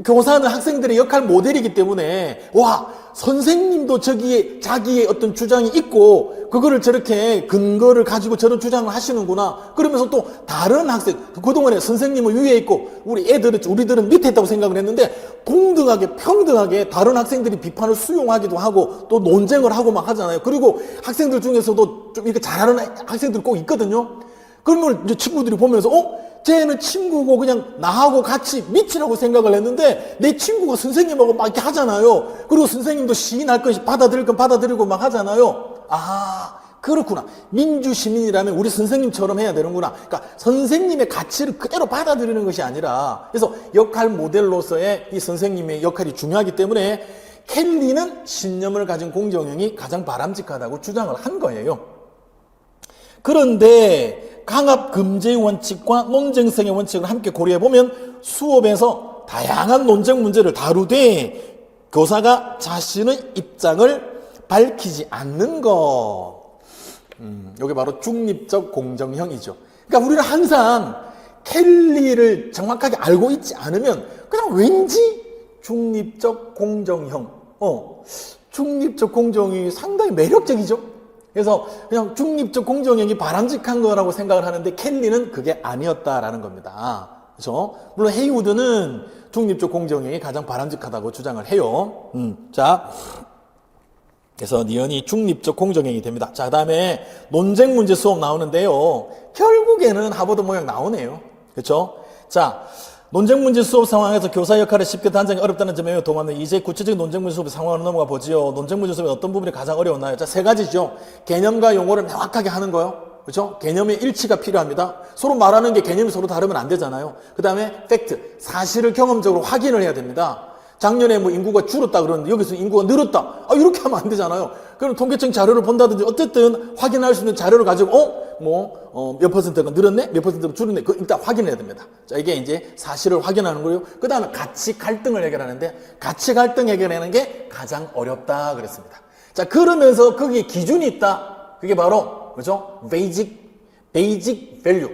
교사는 학생들의 역할 모델이기 때문에 와, 선생님도 저기에 자기의 어떤 주장이 있고 그거를 저렇게 근거를 가지고 저런 주장을 하시는구나. 그러면서 또 다른 학생, 그동안에 선생님은 위에 있고 우리들은 밑에 있다고 생각을 했는데 동등하게 평등하게 다른 학생들이 비판을 수용하기도 하고 또 논쟁을 하고 막 하잖아요. 그리고 학생들 중에서도 좀 이렇게 잘하는 학생들 꼭 있거든요. 그러면 이제 친구들이 보면서 쟤는 친구고 그냥 나하고 같이 밑이라고 생각을 했는데 내 친구가 선생님하고 막 이렇게 하잖아요. 그리고 선생님도 시인할 것이 받아들일 건 받아들이고 막 하잖아요. 아, 그렇구나. 민주시민이라면 우리 선생님처럼 해야 되는구나. 그러니까 선생님의 가치를 그대로 받아들이는 것이 아니라 그래서 역할 모델로서의 이 선생님의 역할이 중요하기 때문에 켈리는 신념을 가진 공정형이 가장 바람직하다고 주장을 한 거예요. 그런데 강압 금지의 원칙과 논쟁성의 원칙을 함께 고려해보면 수업에서 다양한 논쟁 문제를 다루되 교사가 자신의 입장을 밝히지 않는 것. 이게 바로 중립적 공정형이죠. 그러니까 우리는 항상 켈리를 정확하게 알고 있지 않으면 그냥 왠지 중립적 공정형. 중립적 공정이 상당히 매력적이죠. 그래서 그냥 중립적 공정형이 바람직한 거라고 생각을 하는데 켈리는 그게 아니었다라는 겁니다. 그렇죠? 물론 헤이우드는 중립적 공정형이 가장 바람직하다고 주장을 해요. 자, 그래서 니언이 중립적 공정형이 됩니다. 자, 그다음에 논쟁 문제 수업 나오는데요. 결국에는 하버드 모형 나오네요. 그렇죠? 자, 논쟁 문제 수업 상황에서 교사 역할을 쉽게 단정이 어렵다는 점에 동안은 이제 구체적인 논쟁 문제 수업의 상황으로 넘어가 보지요. 논쟁 문제 수업의 어떤 부분이 가장 어려웠나요? 자, 3가지죠. 개념과 용어를 명확하게 하는 거요. 그렇죠? 개념의 일치가 필요합니다. 서로 말하는 게 개념이 서로 다르면 안 되잖아요. 그 다음에 팩트, 사실을 경험적으로 확인을 해야 됩니다. 작년에 인구가 줄었다 그러는데 여기서 인구가 늘었다. 이렇게 하면 안 되잖아요. 그럼 통계청 자료를 본다든지 어쨌든 확인할 수 있는 자료를 가지고 몇 퍼센트가 늘었네? 몇 퍼센트가 줄었네? 일단 확인해야 됩니다. 자, 이게 이제 사실을 확인하는 거고요. 그 다음에 가치 갈등을 해결하는데 가치 갈등 해결하는 게 가장 어렵다 그랬습니다. 자, 그러면서 거기에 기준이 있다. 그게 바로, 그죠? 베이직 밸류.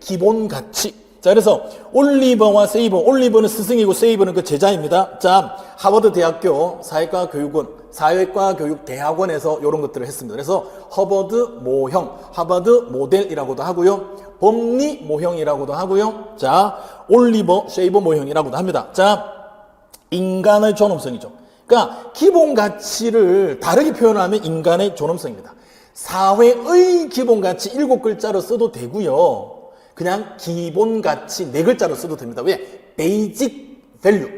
기본 가치. 자, 그래서 올리버와 세이버, 올리버는 스승이고 세이버는 그 제자입니다. 자, 하버드 대학교 사회과 교육 대학원에서 이런 것들을 했습니다. 그래서 허버드 모형, 하버드 모델이라고도 하고요. 범리 모형이라고도 하고요. 자, 올리버 세이버 모형이라고도 합니다. 자, 인간의 존엄성이죠. 그러니까 기본 가치를 다르게 표현하면 인간의 존엄성입니다. 사회의 기본 가치 7글자로 써도 되고요. 그냥 기본 가치 4글자로 써도 됩니다. 왜? 베이직 밸류.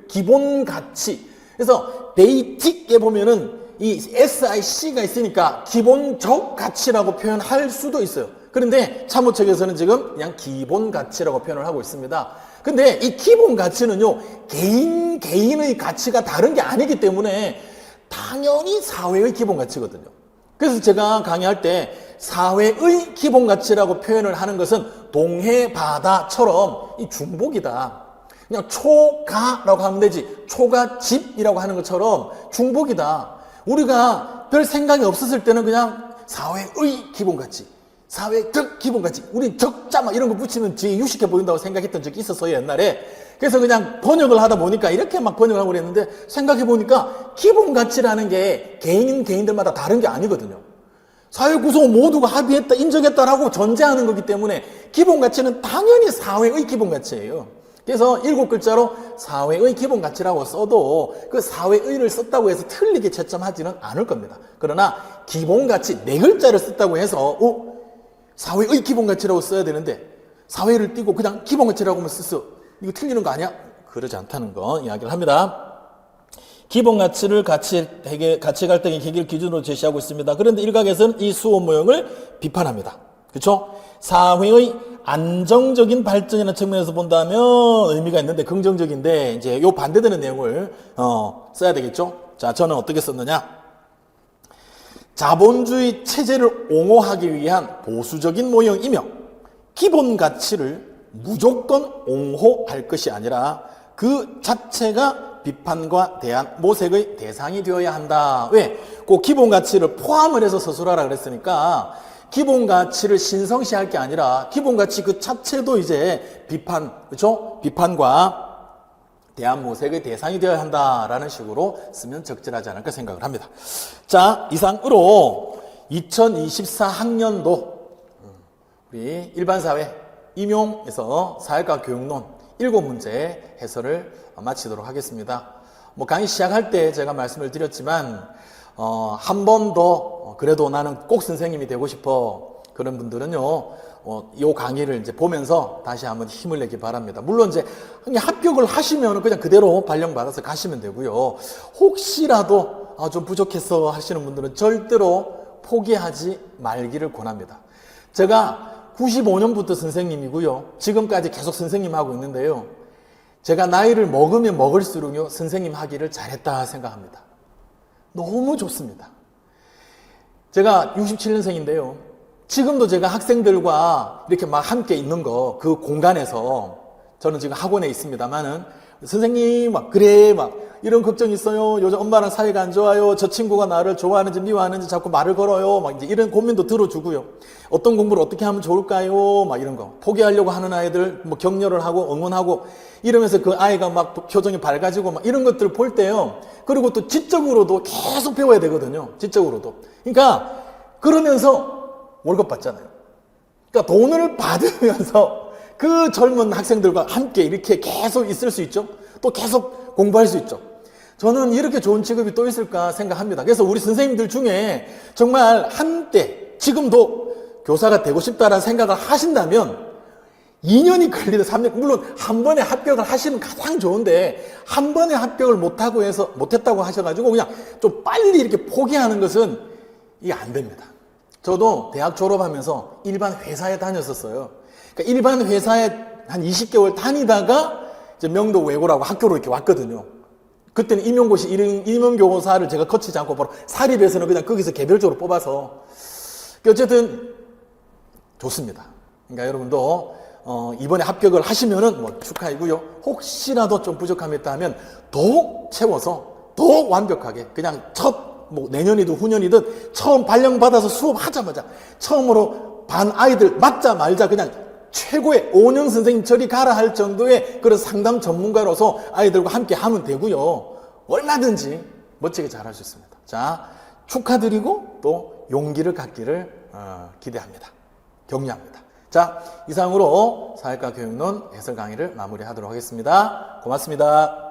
기본 가치. 그래서 베이직에 보면은 이 SIC가 있으니까 기본적 가치라고 표현할 수도 있어요. 그런데 참모책에서는 지금 그냥 기본 가치라고 표현을 하고 있습니다. 근데 이 기본 가치는요, 개인의 가치가 다른 게 아니기 때문에 당연히 사회의 기본 가치거든요. 그래서 제가 강의할 때 사회의 기본 가치라고 표현을 하는 것은 동해 바다처럼 이 중복이다. 그냥 초가라고 하면 되지. 초가집이라고 하는 것처럼 중복이다. 우리가 별 생각이 없었을 때는 그냥 사회의 기본 가치, 사회적 기본 가치, 우리 적자 막 이런 거 붙이면 뒤에 유식해 보인다고 생각했던 적이 있었어요, 옛날에. 그래서 그냥 번역을 하다 보니까 이렇게 막 번역을 하고 그랬는데 생각해 보니까 기본 가치라는 게 개인들마다 다른 게 아니거든요. 사회 구성 모두가 합의했다, 인정했다라고 전제하는 거기 때문에 기본 가치는 당연히 사회의 기본 가치예요. 그래서 7글자로 사회의 기본 가치라고 써도 그 사회의를 썼다고 해서 틀리게 채점하지는 않을 겁니다. 그러나 기본 가치 4글자를 썼다고 해서 사회의 기본 가치라고 써야 되는데 사회를 띄고 그냥 기본 가치라고 하면 쓰어. 이거 틀리는 거 아니야? 그러지 않다는 거 이야기를 합니다. 기본 가치를 가치 갈등의 해결 기준으로 제시하고 있습니다. 그런데 일각에서는 이 수호 모형을 비판합니다. 그렇죠? 사회의 안정적인 발전이라는 측면에서 본다면 의미가 있는데 긍정적인데 이제 요 반대되는 내용을 써야 되겠죠? 자, 저는 어떻게 썼느냐? 자본주의 체제를 옹호하기 위한 보수적인 모형이며 기본 가치를 무조건 옹호할 것이 아니라 그 자체가 비판과 대안, 모색의 대상이 되어야 한다. 왜? 그 기본 가치를 포함을 해서 서술하라 그랬으니까 기본 가치를 신성시할 게 아니라 기본 가치 그 자체도 이제 비판, 그렇죠? 비판과 대안 모색의 대상이 되어야 한다라는 식으로 쓰면 적절하지 않을까 생각을 합니다. 자, 이상으로 2024학년도 우리 일반사회 임용에서 사회과 교육론 7문제 해설을 마치도록 하겠습니다. 강의 시작할 때 제가 말씀을 드렸지만 한 번 더 그래도 나는 꼭 선생님이 되고 싶어 그런 분들은요 이 강의를 이제 보면서 다시 한번 힘을 내기 바랍니다. 물론 이제 합격을 하시면 그냥 그대로 발령받아서 가시면 되고요. 혹시라도 좀 부족해서 하시는 분들은 절대로 포기하지 말기를 권합니다. 제가 95년부터 선생님이고요. 지금까지 계속 선생님 하고 있는데요. 제가 나이를 먹으면 먹을수록요, 선생님 하기를 잘했다 생각합니다. 너무 좋습니다. 제가 67년생인데요. 지금도 제가 학생들과 이렇게 막 함께 있는 거, 그 공간에서 저는 지금 학원에 있습니다만은 선생님 막 그래 막 이런 걱정이 있어요. 요즘 엄마랑 사이가 안 좋아요. 저 친구가 나를 좋아하는지 미워하는지 자꾸 말을 걸어요. 막 이제 이런 고민도 들어주고요. 어떤 공부를 어떻게 하면 좋을까요? 막 이런 거. 포기하려고 하는 아이들 뭐 격려를 하고 응원하고 이러면서 그 아이가 막 표정이 밝아지고 막 이런 것들을 볼 때요. 그리고 또 지적으로도 계속 배워야 되거든요. 지적으로도. 그러니까 그러면서 월급 받잖아요. 그러니까 돈을 받으면서 그 젊은 학생들과 함께 이렇게 계속 있을 수 있죠. 또 계속 공부할 수 있죠. 저는 이렇게 좋은 직업이 또 있을까 생각합니다. 그래서 우리 선생님들 중에 정말 한때 지금도 교사가 되고 싶다라는 생각을 하신다면 2년이 걸리든 3년, 물론 한 번에 합격을 하시면 가장 좋은데 한 번에 합격을 못했다고 하셔가지고 그냥 좀 빨리 이렇게 포기하는 것은 이게 안 됩니다. 저도 대학 졸업하면서 일반 회사에 다녔었어요. 그러니까 일반 회사에 한 20개월 다니다가 이제 명도 외고라고 학교로 이렇게 왔거든요. 그때는 임용고시 임용교사를 제가 거치지 않고 바로 사립에서는 그냥 거기서 개별적으로 뽑아서 어쨌든 좋습니다. 그러니까 여러분도 이번에 합격을 하시면은 뭐 축하이고요. 혹시라도 좀 부족함이 있다면 더 채워서 더 완벽하게 그냥 뭐 내년이든 후년이든 처음 발령받아서 수업하자마자 처음으로 반 아이들 맞자 말자 그냥 최고의 오은영 선생님 저리 가라 할 정도의 그런 상담 전문가로서 아이들과 함께 하면 되고요. 얼마든지 멋지게 잘할 수 있습니다. 자, 축하드리고 또 용기를 갖기를 기대합니다. 격려합니다. 자, 이상으로 사회과 교육론 해설 강의를 마무리하도록 하겠습니다. 고맙습니다.